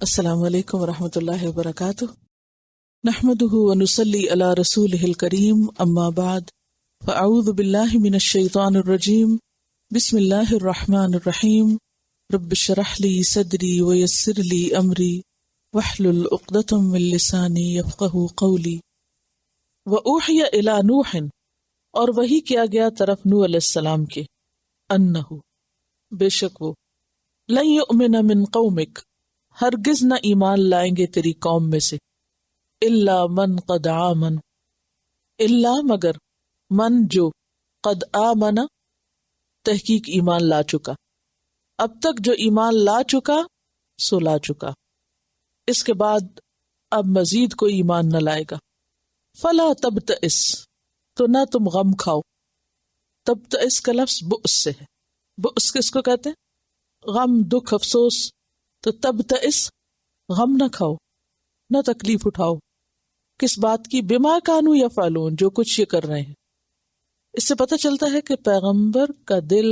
السلام علیکم ورحمۃ اللہ وبرکاتہ، نحمده ونصلی علی رسولہ الکریم، اما بعد فاعوذ باللہ من الشیطان الرجیم، بسم اللہ الرحمن الرحیم، رب اشرح لی صدری ویسر لی امری واحلل عقدۃ من لسانی یفقہوا قولی۔ واوحی الی نوح، اور وحی کیا گیا طرف نوح علیہ السلام کے، انہ بے شک وہ، لن یؤمن من قومک ہرگز نہ ایمان لائیں گے تیری قوم میں سے، الا من قد آمن، الا مگر من جو، قد آمن تحقیق ایمان لا چکا، اب تک جو ایمان لا چکا سو لا چکا، اس کے بعد اب مزید کوئی ایمان نہ لائے گا۔ فلا تبتئس، تو نہ تم غم کھاؤ۔ تبتئس کا لفظ بؤس سے ہے، بؤس کس کو کہتے ہیں؟ غم، دکھ، افسوس۔ تو تبتئس غم نہ کھاؤ، نہ تکلیف اٹھاؤ، کس بات کی؟ بما کانوا یفعلون، جو کچھ یہ کر رہے ہیں۔ اس سے پتہ چلتا ہے کہ پیغمبر کا دل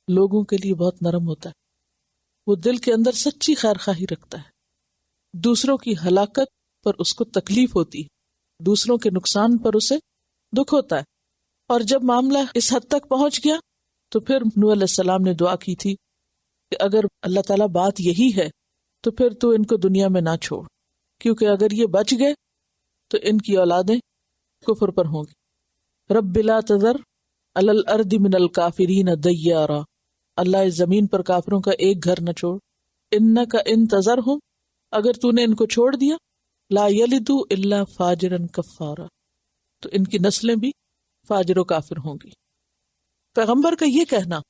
لوگوں کے لیے بہت نرم ہوتا ہے، وہ دل کے اندر سچی خیر خواہی رکھتا ہے، دوسروں کی ہلاکت پر اس کو تکلیف ہوتی ہے، دوسروں کے نقصان پر اسے دکھ ہوتا ہے۔ اور جب معاملہ اس حد تک پہنچ گیا تو پھر نوح علیہ السلام نے دعا کی تھی کہ اگر اللہ تعالیٰ بات یہی ہے تو پھر تو ان کو دنیا میں نہ چھوڑ، کیونکہ اگر یہ بچ گئے تو ان کی اولادیں کفر پر ہوں گی۔ رب لا تذر علی الارض من الکافرین دیارا، اللہ اس زمین پر کافروں کا ایک گھر نہ چھوڑ۔ انک ان تذرہم، اگر تو نے ان کو چھوڑ دیا، لا یلدوا الا فاجرا کفارا، تو ان کی نسلیں بھی فاجر و کافر ہوں گی۔ پیغمبر کا یہ کہنا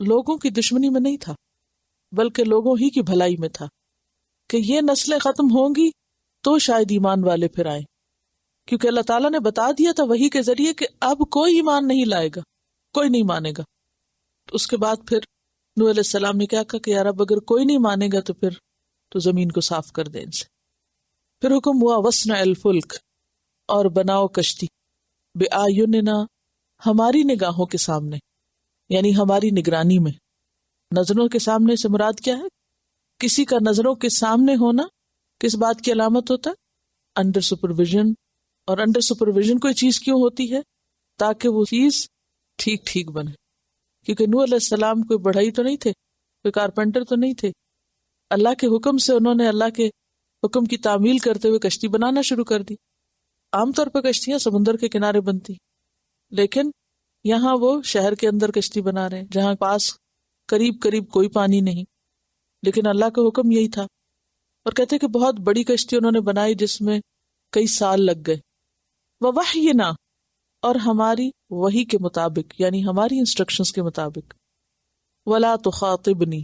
لوگوں کی دشمنی میں نہیں تھا، بلکہ لوگوں ہی کی بھلائی میں تھا کہ یہ نسلیں ختم ہوں گی تو شاید ایمان والے پھر آئیں، کیونکہ اللہ تعالیٰ نے بتا دیا تھا وحی کے ذریعے کہ اب کوئی ایمان نہیں لائے گا، کوئی نہیں مانے گا۔ تو اس کے بعد پھر نوح علیہ السلام نے کیا کہا کہ یا رب اگر کوئی نہیں مانے گا تو پھر تو زمین کو صاف کر دے ان سے۔ پھر حکم ہوا وَاصْنَعِ الْفُلْكَ، اور بناؤ کشتی، بِأَعْيُنِنَا، ہماری نگاہوں کے سامنے، یعنی ہماری نگرانی میں۔ نظروں کے سامنے سے مراد کیا ہے؟ کسی کا نظروں کے سامنے ہونا کس بات کی علامت ہوتا ہے؟ Under supervision. اور انڈر سپرویژن کوئی چیز کیوں ہوتی ہے؟ تاکہ وہ چیز ٹھیک ٹھیک بنے، کیونکہ نوح علیہ السلام کوئی بڑھئی تو نہیں تھے، کوئی کارپینٹر تو نہیں تھے، اللہ کے حکم سے انہوں نے اللہ کے حکم کی تعمیل کرتے ہوئے کشتی بنانا شروع کر دی۔ عام طور پہ کشتیاں سمندر کے کنارے بنتی، لیکن یہاں وہ شہر کے اندر کشتی بنا رہے ہیں جہاں پاس قریب کوئی پانی نہیں، لیکن اللہ کا حکم یہی تھا۔ اور کہتے کہ بہت بڑی کشتی انہوں نے بنائی جس میں کئی سال لگ گئے۔ وَوَحْيِنَا، اور ہماری وحی کے مطابق، یعنی ہماری انسٹرکشنز کے مطابق۔ وَلَا تُخَاطِبْنِي،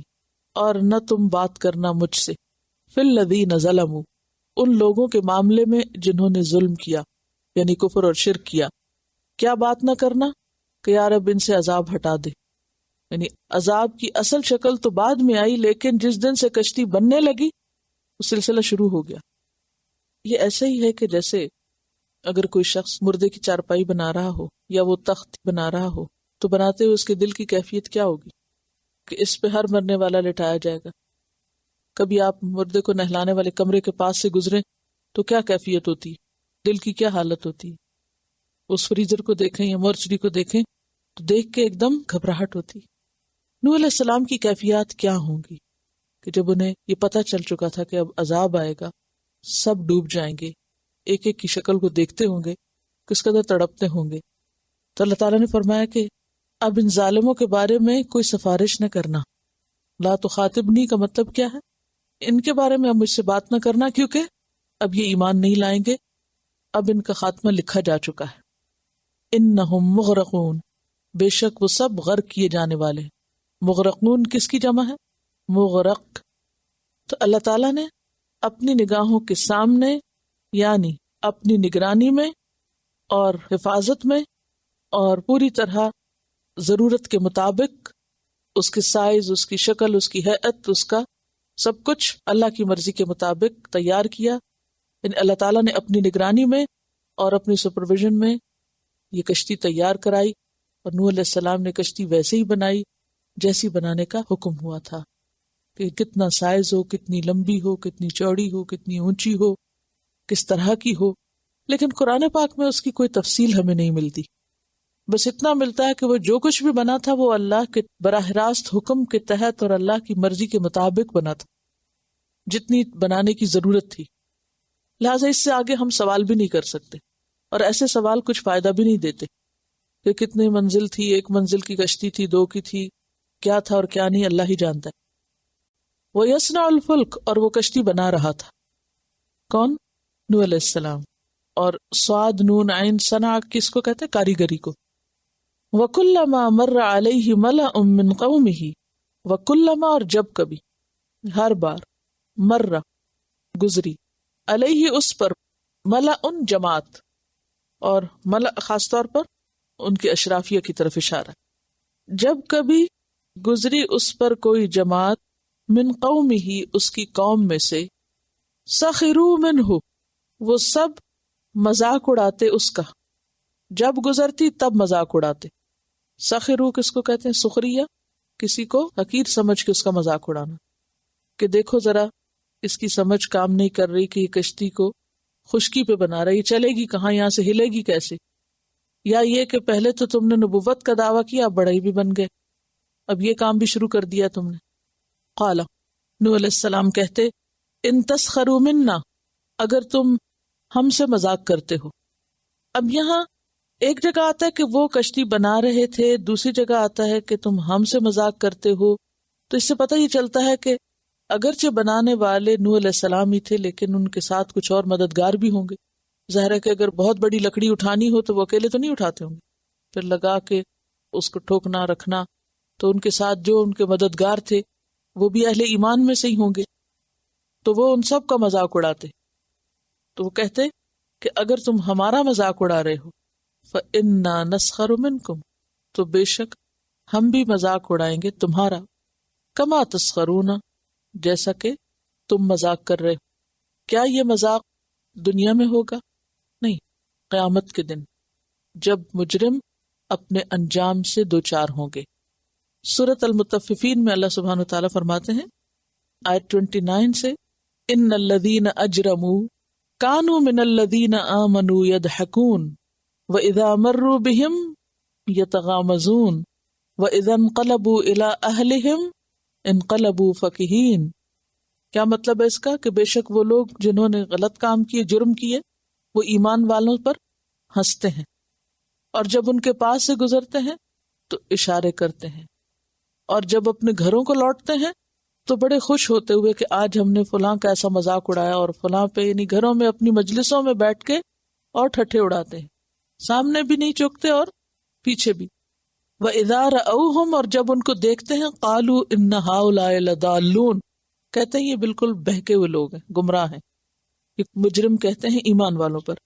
اور نہ تم بات کرنا مجھ سے، فِي الَّذِينَ ظَلَمُوا، ان لوگوں کے معاملے میں جنہوں نے ظلم کیا، یعنی کفر اور شرک کیا۔ کیا بات نہ کرنا؟ کہ یا رب ان سے عذاب ہٹا دے، یعنی عذاب کی اصل شکل تو بعد میں آئی، لیکن جس دن سے کشتی بننے لگی وہ سلسلہ شروع ہو گیا۔ یہ ایسے ہی ہے کہ جیسے اگر کوئی شخص مردے کی چارپائی بنا رہا ہو یا وہ تخت بنا رہا ہو تو بناتے ہوئے اس کے دل کی کیفیت کیا ہوگی کہ اس پہ ہر مرنے والا لٹایا جائے گا۔ کبھی آپ مردے کو نہلانے والے کمرے کے پاس سے گزریں تو کیا کیفیت ہوتی، دل کی کیا حالت ہوتی؟ اس فریزر کو دیکھیں یا مورچری کو دیکھیں تو دیکھ کے ایک دم گھبراہٹ ہوتی۔ نوح علیہ السلام کی کیفیات کیا ہوں گی کہ جب انہیں یہ پتہ چل چکا تھا کہ اب عذاب آئے گا، سب ڈوب جائیں گے، ایک ایک کی شکل کو دیکھتے ہوں گے، کس قدر تڑپتے ہوں گے۔ تو اللہ تعالیٰ نے فرمایا کہ اب ان ظالموں کے بارے میں کوئی سفارش نہ کرنا۔ لا تخاطبنی کا مطلب کیا ہے؟ ان کے بارے میں اب مجھ سے بات نہ کرنا، کیونکہ اب یہ ایمان نہیں لائیں گے، اب ان کا خاتمہ لکھا جا چکا ہے۔ انہم مغرقون، بے شک وہ سب غرق کیے جانے والے ہیں۔ مغرقون کس کی جمع ہے؟ مغرق۔ تو اللہ تعالیٰ نے اپنی نگاہوں کے سامنے، یعنی اپنی نگرانی میں اور حفاظت میں اور پوری طرح ضرورت کے مطابق، اس کے سائز، اس کی شکل، اس کی ہیئت، اس کا سب کچھ اللہ کی مرضی کے مطابق تیار کیا۔ یعنی اللہ تعالیٰ نے اپنی نگرانی میں اور اپنی سپرویژن میں یہ کشتی تیار کرائی، اور نوح علیہ السلام نے کشتی ویسے ہی بنائی جیسی بنانے کا حکم ہوا تھا۔ کہ کتنا سائز ہو، کتنی لمبی ہو، کتنی چوڑی ہو، کتنی اونچی ہو، کس طرح کی ہو، لیکن قرآن پاک میں اس کی کوئی تفصیل ہمیں نہیں ملتی. بس اتنا ملتا ہے کہ وہ جو کچھ بھی بنا تھا وہ اللہ کے براہ راست حکم کے تحت اور اللہ کی مرضی کے مطابق بنا تھا، جتنی بنانے کی ضرورت تھی. لہٰذا اس سے آگے ہم سوال بھی نہیں کر سکتے، اور ایسے سوال کچھ فائدہ بھی نہیں دیتے کہ کتنی منزل تھی، ایک منزل کی کشتی تھی، دو کی تھی، کیا تھا اور کیا نہیں، اللہ ہی جانتا ہے. وہ یصنع الفلک، اور وہ کشتی بنا رہا تھا. کون؟ نوح علیہ السلام. اور صاد نون عین صنع کس کو کہتے ہیں؟ کاریگری کو. وَكُلَّمَا مَرَّ عَلَيْهِ مَلَأٌ مِّن قَوْمِهِ، وَكُلَّمَا، اور جب کبھی، ہر بار، مَرَّ گزری، علیہ اس پر، ملأ جماعت، اور ملأ خاص طور پر ان کی اشرافیہ کی طرف اشارہ. جب کبھی گزری اس پر کوئی جماعت، من قومہ اس کی قوم میں سے، سخروا منہ وہ سب مذاق اڑاتے اس کا. جب گزرتی تب مذاق اڑاتے. سخروا کس کو کہتے ہیں؟ سخریہ، کسی کو حقیر سمجھ کے اس کا مذاق اڑانا، کہ دیکھو ذرا اس کی سمجھ کام نہیں کر رہی کہ یہ کشتی کو خشکی پہ بنا رہا ہے، یہ چلے گی کہاں، یہاں سے ہلے گی کیسے. یا یہ کہ پہلے تو تم نے نبوت کا دعویٰ کیا، اب بڑے بھی بن گئے، اب یہ کام بھی شروع کر دیا تم نے. قال، نوح علیہ السلام کہتے، ان تسخروا منا، اگر تم ہم سے مذاق کرتے ہو. اب یہاں ایک جگہ آتا ہے کہ وہ کشتی بنا رہے تھے، دوسری جگہ آتا ہے کہ تم ہم سے مذاق کرتے ہو. تو اس سے پتہ یہ چلتا ہے کہ اگرچہ بنانے والے نوح علیہ السلام ہی تھے، لیکن ان کے ساتھ کچھ اور مددگار بھی ہوں گے. ظاہر ہے کہ اگر بہت بڑی لکڑی اٹھانی ہو تو وہ اکیلے تو نہیں اٹھاتے ہوں گے، پھر لگا کے اس کو ٹھوکنا رکھنا، تو ان کے ساتھ جو ان کے مددگار تھے وہ بھی اہل ایمان میں سے ہی ہوں گے، تو وہ ان سب کا مذاق اڑاتے. تو وہ کہتے کہ اگر تم ہمارا مذاق اڑا رہے ہو، فَإِنَّا نَسْخَرُ مِنْكُمْ، تو بے شک ہم بھی مذاق اڑائیں گے تمہارا. کما تسخرون، جیسا کہ تم مذاق کر رہے ہو. کیا یہ مذاق دنیا میں ہوگا؟ نہیں، قیامت کے دن جب مجرم اپنے انجام سے دوچار ہوں گے. سورۃ المطففین میں اللہ سبحانہ وتعالیٰ فرماتے ہیں آیت 29 سے، ان الذین اجرموا کانوا من الذین آمنوا یضحکون وَإِذَا مَرُّوا بِهِمْ يَتَغَامَزُونَ وَإِذَا انقلبوا إِلَىٰ أَهْلِهِمْ انقلبوا فَكِهِينَ. کیا مطلب ہے اس کا؟ کہ بے شک وہ لوگ جنہوں نے غلط کام کیے، جرم کیے، وہ ایمان والوں پر ہنستے ہیں، اور جب ان کے پاس سے گزرتے ہیں تو اشارے کرتے ہیں، اور جب اپنے گھروں کو لوٹتے ہیں تو بڑے خوش ہوتے ہوئے کہ آج ہم نے فلاں کا ایسا مذاق اڑایا، اور فلاں پہ، یعنی گھروں میں اپنی مجلسوں میں بیٹھ کے اور ٹھٹھے اڑاتے ہیں، سامنے بھی نہیں چوکتے اور پیچھے بھی. وَإِذَا رَأَوْهُمْ، اور جب ان کو دیکھتے ہیں، قَالُوا إِنَّ هَؤُلَاءِ لَضَالُّونَ، کہتے ہیں یہ بالکل بہکے ہوئے لوگ ہیں، گمراہ ہیں. یہ مجرم کہتے ہیں ایمان والوں پر.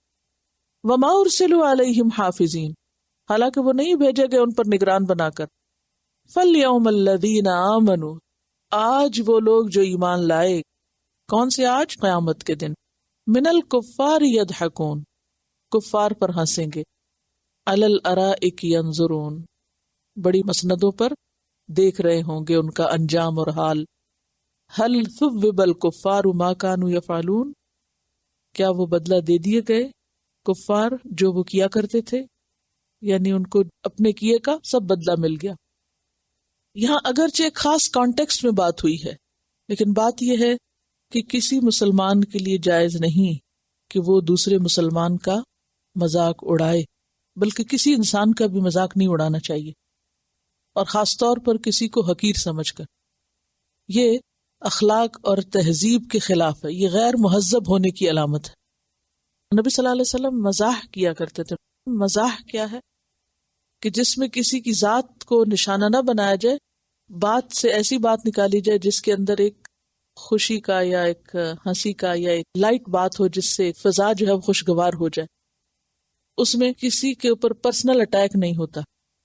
وَمَا أُرْسِلُوا عَلَيْهِمْ حَافِظِينَ، حالانکہ وہ نہیں بھیجے گئے ان پر نگران بنا کر. فَالْيَوْمَ الَّذِينَ آمَنُوا، آج وہ لوگ جو ایمان لائے. کون سے آج؟ قیامت کے دن. مِنَ الْكُفَّارِ يَضْحَكُونَ، کفار پر ہنسیں گے. عَلَى الْأَرَائِكِ يَنظُرُونَ، بڑی مسندوں پر دیکھ رہے ہوں گے ان کا انجام اور حال. هَلْ ثُوِّبَ الْكُفَّارُ مَا كَانُوا يَفْعَلُونَ، کیا وہ بدلہ دے دیے گئے کفار جو وہ کیا کرتے تھے، یعنی ان کو اپنے کیے کا سب بدلہ مل گیا. یہاں اگرچہ ایک خاص کانٹیکسٹ میں بات ہوئی ہے، لیکن بات یہ ہے کہ کسی مسلمان کے لیے جائز نہیں کہ وہ دوسرے مسلمان کا مذاق اڑائے، بلکہ کسی انسان کا بھی مذاق نہیں اڑانا چاہیے، اور خاص طور پر کسی کو حقیر سمجھ کر. یہ اخلاق اور تہذیب کے خلاف ہے، یہ غیر مہذب ہونے کی علامت ہے. نبی صلی اللہ علیہ وسلم مزاح کیا کرتے تھے. مزاح کیا ہے؟ کہ جس میں کسی کی ذات کو نشانہ نہ بنایا جائے، بات سے ایسی بات نکالی جائے جس کے اندر ایک خوشی کا یا ایک ہنسی کا یا ایک لائٹ بات ہو، جس سے فضا جو ہے خوشگوار ہو جائے. اس میں کسی کے اوپر پرسنل اٹیک نہیں ہوتا،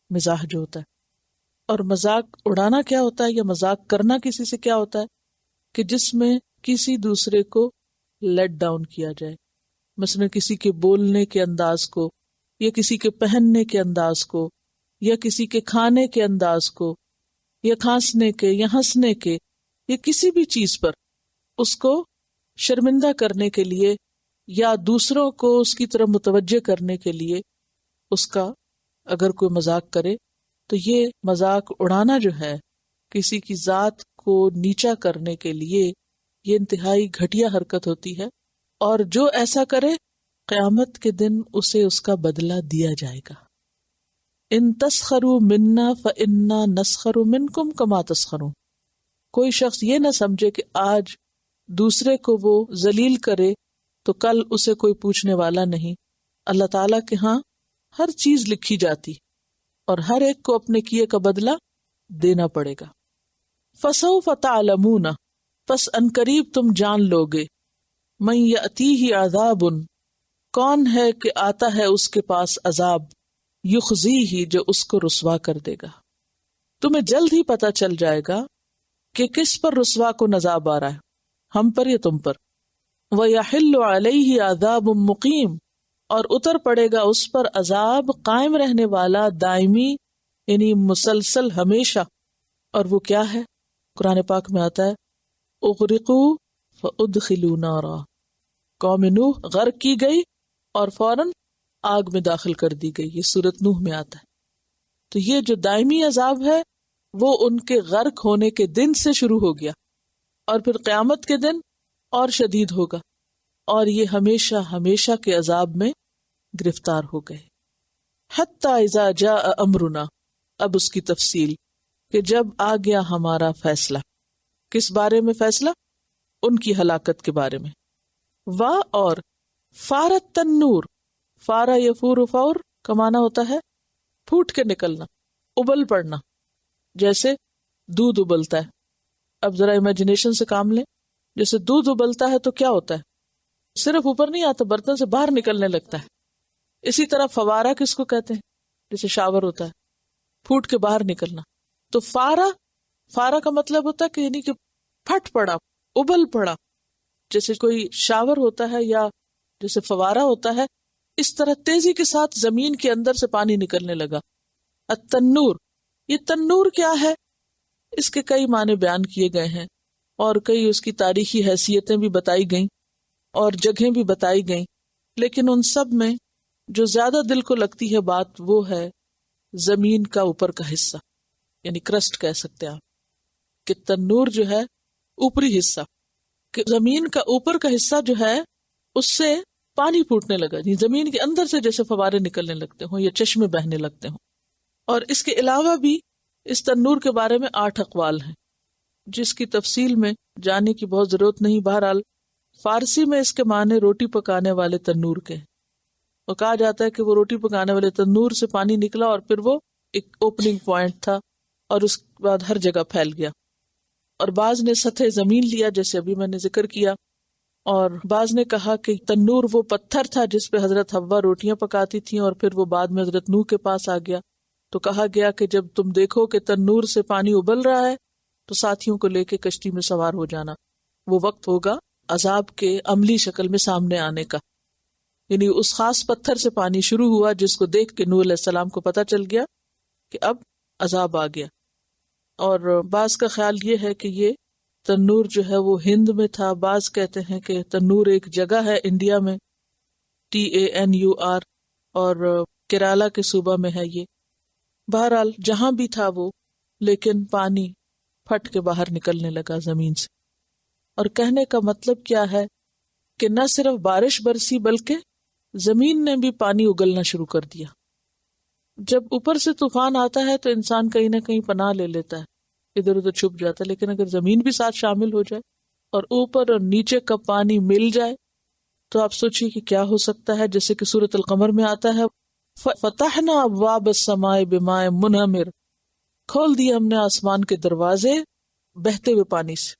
مزاح جو ہوتا ہے. اور مذاق اڑانا کیا ہوتا ہے، یا مذاق کرنا کسی سے کیا ہوتا ہے، کہ جس میں کسی دوسرے کو لیٹ ڈاؤن کیا جائے، مثلا کسی کے بولنے کے انداز کو، یا کسی کے پہننے کے انداز کو، یا کسی کے کھانے کے انداز کو، یا کھانسنے کے یا ہنسنے کے، یا کسی بھی چیز پر اس کو شرمندہ کرنے کے لیے یا دوسروں کو اس کی طرف متوجہ کرنے کے لیے اس کا اگر کوئی مذاق کرے تو یہ مذاق اڑانا جو ہے کسی کی ذات کو نیچا کرنے کے لیے یہ انتہائی گھٹیا حرکت ہوتی ہے، اور جو ایسا کرے قیامت کے دن اسے اس کا بدلہ دیا جائے گا۔ ان تسخروا منا فانا نسخر منکم کما تسخرون، کوئی شخص یہ نہ سمجھے کہ آج دوسرے کو وہ ذلیل کرے تو کل اسے کوئی پوچھنے والا نہیں۔ اللہ تعالیٰ کے ہاں ہر چیز لکھی جاتی اور ہر ایک کو اپنے کیے کا بدلہ دینا پڑے گا۔ فسوف تعلمون، پس انقریب تم جان لوگے، من یأتیہ عذاب، کون ہے کہ آتا ہے اس کے پاس عذاب، یخزیہ، جو اس کو رسوا کر دے گا۔ تمہیں جلد ہی پتہ چل جائے گا کہ کس پر رسوا کن عذاب آ رہا ہے، ہم پر یا تم پر۔ وَيَحِلُّ عَلَيْهِ عَذَابٌ مُقِيمٌ، اور اتر پڑے گا اس پر عذاب قائم رہنے والا، دائمی، یعنی مسلسل، ہمیشہ۔ اور وہ کیا ہے؟ قرآن پاک میں آتا ہے اغرقوا فادخلوا نارا، قوم نوح غرق کی گئی اور فوراً آگ میں داخل کر دی گئی، یہ سورۃ نوح میں آتا ہے۔ تو یہ جو دائمی عذاب ہے وہ ان کے غرق ہونے کے دن سے شروع ہو گیا، اور پھر قیامت کے دن اور شدید ہوگا، اور یہ ہمیشہ ہمیشہ کے عذاب میں گرفتار ہو گئے۔ حتی اذا جاء امرنا، اب اس کی تفصیل کہ جب آ گیا ہمارا فیصلہ، کس بارے میں فیصلہ؟ ان کی ہلاکت کے بارے میں۔ اور فارت تنور، فارا یفور فور کا معنی ہوتا ہے پھوٹ کے نکلنا، ابل پڑنا، جیسے دودھ ابلتا ہے۔ اب ذرا امیجنیشن سے کام لیں، جیسے دودھ ابلتا ہے تو کیا ہوتا ہے؟ صرف اوپر نہیں آتا، برتن سے باہر نکلنے لگتا ہے۔ اسی طرح فوارہ کس کو کہتے ہیں؟ جیسے شاور ہوتا ہے، پھوٹ کے باہر نکلنا۔ تو فارا کا مطلب ہوتا ہے کہ یعنی کہ پھٹ پڑا، ابل پڑا، جیسے کوئی شاور ہوتا ہے یا جیسے فوارہ ہوتا ہے، اس طرح تیزی کے ساتھ زمین کے اندر سے پانی نکلنے لگا۔ التنور، یہ تنور کیا ہے؟ اس کے کئی معنی بیان کیے گئے ہیں، اور کئی اس کی تاریخی حیثیتیں بھی بتائی گئیں اور جگہیں بھی بتائی گئیں، لیکن ان سب میں جو زیادہ دل کو لگتی ہے بات وہ ہے زمین کا اوپر کا حصہ، یعنی کرسٹ کہہ سکتے ہیں آپ، کہ تنور جو ہے اوپری حصہ، کہ زمین کا اوپر کا حصہ جو ہے اس سے پانی پھوٹنے لگا، یعنی زمین کے اندر سے جیسے فوارے نکلنے لگتے ہوں یا چشمے بہنے لگتے ہوں۔ اور اس کے علاوہ بھی اس تنور کے بارے میں 8 اقوال ہیں، جس کی تفصیل میں جانے کی بہت ضرورت نہیں۔ بہرحال فارسی میں اس کے معنی روٹی پکانے والے تنور کے، اور کہا جاتا ہے کہ وہ روٹی پکانے والے تنور سے پانی نکلا اور پھر وہ ایک اوپننگ پوائنٹ تھا اور اس کے بعد ہر جگہ پھیل گیا۔ اور بعض نے سطح زمین لیا، جیسے ابھی میں نے ذکر کیا، اور بعض نے کہا کہ تنور وہ پتھر تھا جس پہ حضرت حوا روٹیاں پکاتی تھیں، اور پھر وہ بعد میں حضرت نوح کے پاس آ گیا۔ تو کہا گیا کہ جب تم دیکھو کہ تنور سے پانی ابل رہا ہے تو ساتھیوں کو لے کے کشتی میں سوار ہو جانا، وہ وقت ہوگا عذاب کے عملی شکل میں سامنے آنے کا۔ یعنی اس خاص پتھر سے پانی شروع ہوا جس کو دیکھ کے نوح علیہ السلام کو پتہ چل گیا کہ اب عذاب آ گیا۔ اور بعض کا خیال یہ ہے کہ یہ تنور جو ہے وہ ہند میں تھا، بعض کہتے ہیں کہ تنور ایک جگہ ہے انڈیا میں، TANUR، اور کیرالا کے صوبہ میں ہے یہ۔ بہرحال جہاں بھی تھا وہ، لیکن پانی پھٹ کے باہر نکلنے لگا زمین سے۔ اور کہنے کا مطلب کیا ہے کہ نہ صرف بارش برسی بلکہ زمین نے بھی پانی اگلنا شروع کر دیا۔ جب اوپر سے طوفان آتا ہے تو انسان کہیں نہ کہیں پناہ لے لیتا ہے، ادھر ادھر چھپ جاتا ہے، لیکن اگر زمین بھی ساتھ شامل ہو جائے اور اوپر اور نیچے کا پانی مل جائے تو آپ سوچیے کہ کیا ہو سکتا ہے۔ جیسے کہ سورۃ القمر میں آتا ہے فتحنا ابواب السماء بماء منہمر، کھول دیے ہم نے آسمان کے دروازے بہتے ہوئے پانی سے،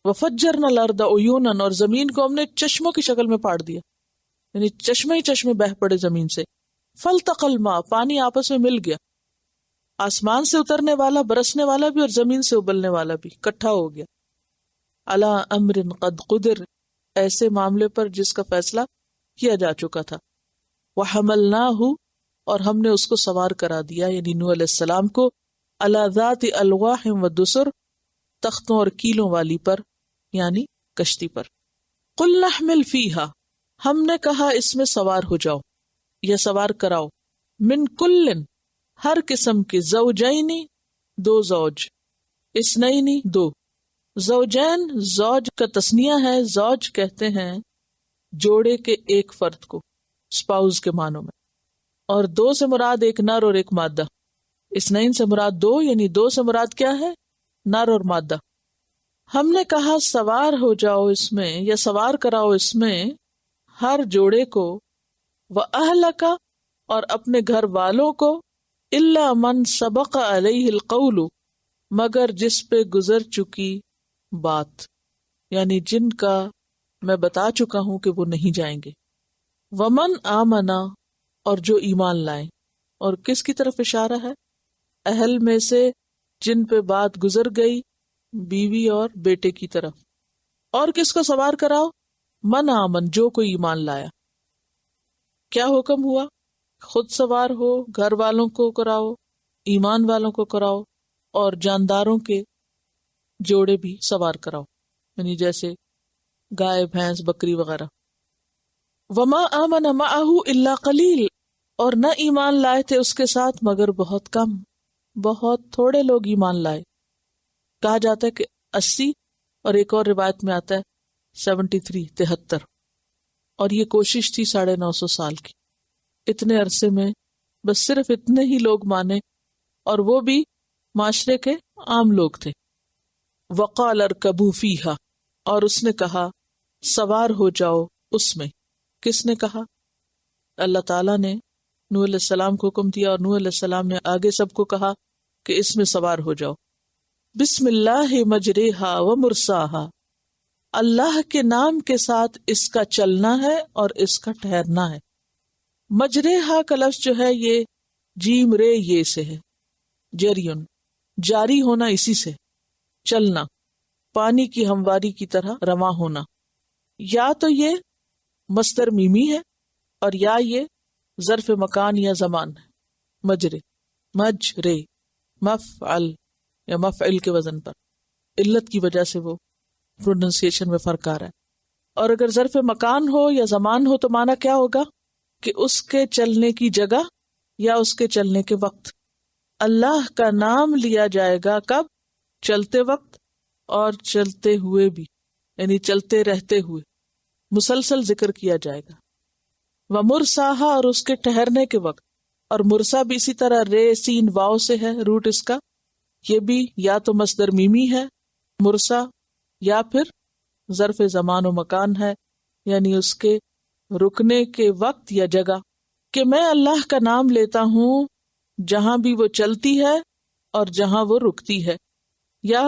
وفجرنا الارض عیونا، اور زمین کو ہم نے چشموں کی شکل میں پاڑ دیا، یعنی چشمے ہی چشمے بہہ پڑے زمین سے۔ فالتقى الماء، پانی آپس میں مل گیا، آسمان سے اترنے والا، برسنے والا بھی اور زمین سے ابلنے والا بھی اکٹھا ہو گیا۔ علی امر قد قدر، ایسے معاملے پر جس کا فیصلہ کیا جا چکا تھا۔ وحملناہ، اور ہم نے اس کو سوار کرا دیا، یعنی نوح علیہ السلام کو، علی ذات الواح ودسر، تختوں اور کیلوں والی پر یعنی کشتی پر. قُلْ نَحْمِلْ فِيهَا ہم نے کہا اس میں سوار ہو جاؤ یا سوار کراؤ. من کلن ہر قسم کے، زوجین دو زوج، اثنین دو. زوجین زوج کا تثنیہ ہے، زوج کہتے ہیں جوڑے کے ایک فرد کو، اسپاؤز کے معنوں میں. اور دو سے مراد ایک نر اور ایک مادہ. اثنین سے مراد دو، یعنی دو سے مراد کیا ہے؟ نر اور مادہ. ہم نے کہا سوار ہو جاؤ اس میں یا سوار کراؤ اس میں ہر جوڑے کو، وَأَهْلَكَ اور اپنے گھر والوں کو، إِلَّا مَنْ سَبَقَ عَلَيْهِ الْقَوْلُ مگر جس پہ گزر چکی بات، یعنی جن کا میں بتا چکا ہوں کہ وہ نہیں جائیں گے. وَمَنْ آمَنَ اور جو ایمان لائیں. اور کس کی طرف اشارہ ہے؟ اہل میں سے جن پہ بات گزر گئی، بیوی اور بیٹے کی طرف. اور کس کو سوار کراؤ؟ من آمن جو کوئی ایمان لایا. کیا حکم ہوا؟ خود سوار ہو، گھر والوں کو کراؤ، ایمان والوں کو کراؤ، اور جانداروں کے جوڑے بھی سوار کراؤ، یعنی جیسے گائے، بھینس، بکری وغیرہ. وما آمن معہ الا قلیل اور نہ ایمان لائے تھے اس کے ساتھ مگر بہت کم، بہت تھوڑے لوگ ایمان لائے. کہا جاتا ہے کہ 80 اور ایک اور روایت میں آتا ہے 73 اور یہ کوشش تھی 950 سال کی. اتنے عرصے میں بس صرف اتنے ہی لوگ مانے، اور وہ بھی معاشرے کے عام لوگ تھے. وقال ارکبوا فیہا اور اس نے کہا سوار ہو جاؤ اس میں. کس نے کہا؟ اللہ تعالیٰ نے نوح علیہ السلام کو حکم دیا، اور نوح علیہ السلام نے آگے سب کو کہا کہ اس میں سوار ہو جاؤ. بسم اللہ مجریہا و مرساہا اللہ کے نام کے ساتھ اس کا چلنا ہے اور اس کا ٹھہرنا ہے. مجریہا کا لفظ جو ہے یہ جیم رے یہ سے ہے، جریون جاری ہونا، اسی سے چلنا، پانی کی ہمواری کی طرح رواں ہونا. یا تو یہ مصدر میمی ہے اور یا یہ ظرف مکان یا زمان ہے. مجرے، مجرے، مفعل یا مفعل کے وزن پر، علت کی وجہ سے وہ پروننسیشن میں فرق آ رہا ہے. اور اگر ظرف مکان ہو یا زمان ہو تو معنی کیا ہوگا کہ اس کے چلنے کی جگہ یا اس کے چلنے کے وقت. اللہ کا نام لیا جائے گا کب؟ چلتے وقت اور چلتے ہوئے بھی، یعنی چلتے رہتے ہوئے مسلسل ذکر کیا جائے گا. ومرساہا اور اس کے ٹھہرنے کے وقت. اور مرسا بھی اسی طرح رے سین واو سے ہے روٹ اس کا، یہ بھی یا تو مصدر میمی ہے مرسا یا پھر ظرف زمان و مکان ہے، یعنی اس کے رکنے کے وقت یا جگہ. کہ میں اللہ کا نام لیتا ہوں جہاں بھی وہ چلتی ہے اور جہاں وہ رکتی ہے، یا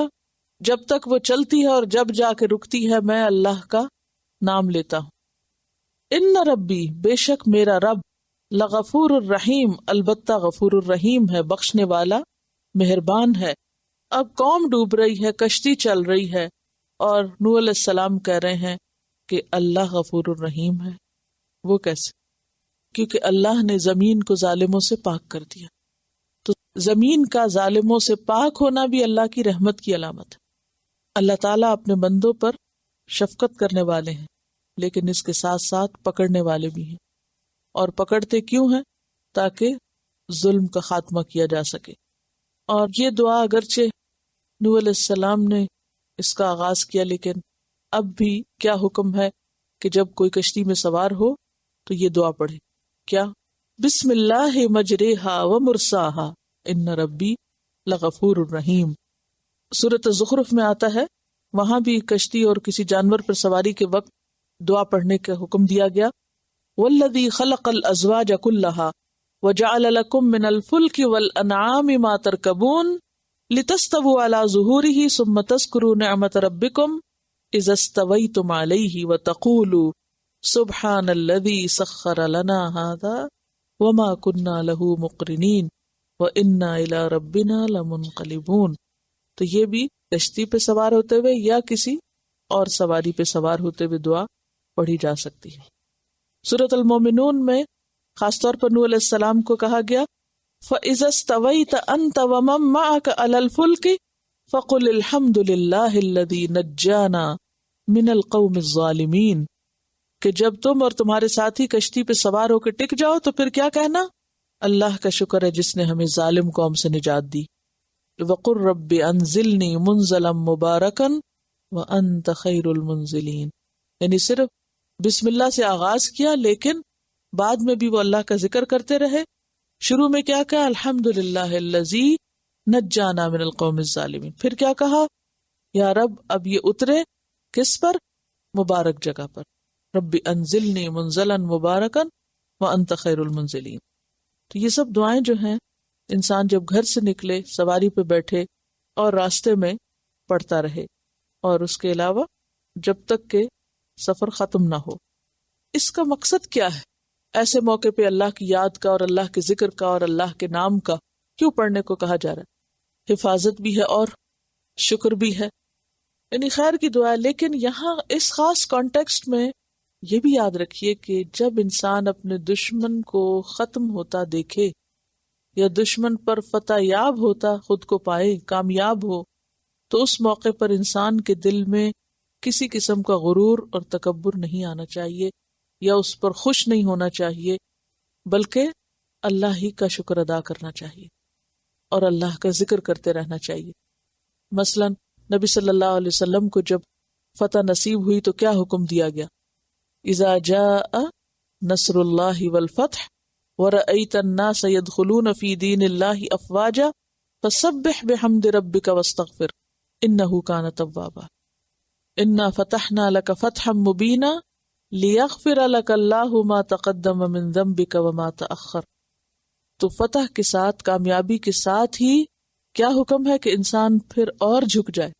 جب تک وہ چلتی ہے اور جب جا کے رکتی ہے میں اللہ کا نام لیتا ہوں. ان ربی بے شک میرا رب لغفور الرحیم البتہ غفور الرحیم ہے، بخشنے والا مہربان ہے. اب قوم ڈوب رہی ہے، کشتی چل رہی ہے، اور نوح علیہ السلام کہہ رہے ہیں کہ اللہ غفور الرحیم ہے. وہ کیسے؟ کیونکہ اللہ نے زمین کو ظالموں سے پاک کر دیا. تو زمین کا ظالموں سے پاک ہونا بھی اللہ کی رحمت کی علامت ہے. اللہ تعالیٰ اپنے بندوں پر شفقت کرنے والے ہیں، لیکن اس کے ساتھ ساتھ پکڑنے والے بھی ہیں. اور پکڑتے کیوں ہیں؟ تاکہ ظلم کا خاتمہ کیا جا سکے. اور یہ دعا اگرچہ نوح علیہ السلام نے اس کا آغاز کیا، لیکن اب بھی کیا حکم ہے کہ جب کوئی کشتی میں سوار ہو تو یہ دعا پڑھے. کیا؟ بسم اللہ مجریہا و مرساہا ان ربی لغفور الرحیم. سورۃ الزخرف میں آتا ہے، وہاں بھی کشتی اور کسی جانور پر سواری کے وقت دعا پڑھنے کا حکم دیا گیا. والذی خلق الازواج کلہا وجعل لکم من الفلک والانعام ما ترکبون لتستووا علی ظہورہ ثم تذکروا نعمت ربکم اذا استویتم علیہ وتقولوا سبحان الذی سخر لنا ھذا وما كنا له مقرنین وإنا إلی ربنا لمنقلبون. تو یہ بھی کشتی پہ سوار ہوتے ہوئے یا کسی اور سواری پہ سوار ہوتے ہوئے دعا پڑھی جا سکتی ہے. سورۃ المومنون میں خاص طور پر نوح علیہ السلام کو کہا گیا فَإِذَا اسْتَوَيْتَ أَنْتَ وَمَن مَّعَكَ عَلَى الْفُلْكِ فقل الحمد للہ الذی نجانا من القوم الظالمین، کہ جب تم اور تمہارے ساتھی کشتی پہ سوار ہو کے ٹک جاؤ تو پھر کیا کہنا؟ اللہ کا شکر ہے جس نے ہمیں ظالم قوم سے نجات دی. وقل رب انزلنی منزلا مبارکا وانت خیر المنزلین، یعنی صرف بسم اللہ سے آغاز کیا لیکن بعد میں بھی وہ اللہ کا ذکر کرتے رہے. شروع میں کیا کہا؟ الحمد للہ الذی نجانا من القوم الظالمین. پھر کیا کہا؟ یا رب اب یہ اترے کس پر؟ مبارک جگہ پر. رب انزلنی منزلا مبارکا وانت خیر المنزلین. تو یہ سب دعائیں جو ہیں انسان جب گھر سے نکلے، سواری پہ بیٹھے اور راستے میں پڑھتا رہے، اور اس کے علاوہ جب تک کہ سفر ختم نہ ہو. اس کا مقصد کیا ہے؟ ایسے موقع پہ اللہ کی یاد کا اور اللہ کے ذکر کا اور اللہ کے نام کا کیوں پڑھنے کو کہا جا رہا ہے؟ حفاظت بھی ہے اور شکر بھی ہے، یعنی خیر کی دعا ہے. لیکن یہاں اس خاص کانٹیکسٹ میں یہ بھی یاد رکھیے کہ جب انسان اپنے دشمن کو ختم ہوتا دیکھے یا دشمن پر فتح یاب ہوتا خود کو پائے، کامیاب ہو، تو اس موقع پر انسان کے دل میں کسی قسم کا غرور اور تکبر نہیں آنا چاہیے یا اس پر خوش نہیں ہونا چاہیے، بلکہ اللہ ہی کا شکر ادا کرنا چاہیے اور اللہ کا ذکر کرتے رہنا چاہیے. مثلا نبی صلی اللہ علیہ وسلم کو جب فتح نصیب ہوئی تو کیا حکم دیا گیا؟ اذا جاء نصر اللہ والفتح ورأیت الناس يدخلون فی دین اللہ افواجا فسبح بحمد ربک واستغفر انہ کان توابا انا فتحنا لک فتحا مبینا لیغفر لک اللہ ما تقدم من ذنبک وما تأخر. تو فتح کے ساتھ، کامیابی کے ساتھ ہی کیا حکم ہے کہ انسان پھر اور جھک جائے.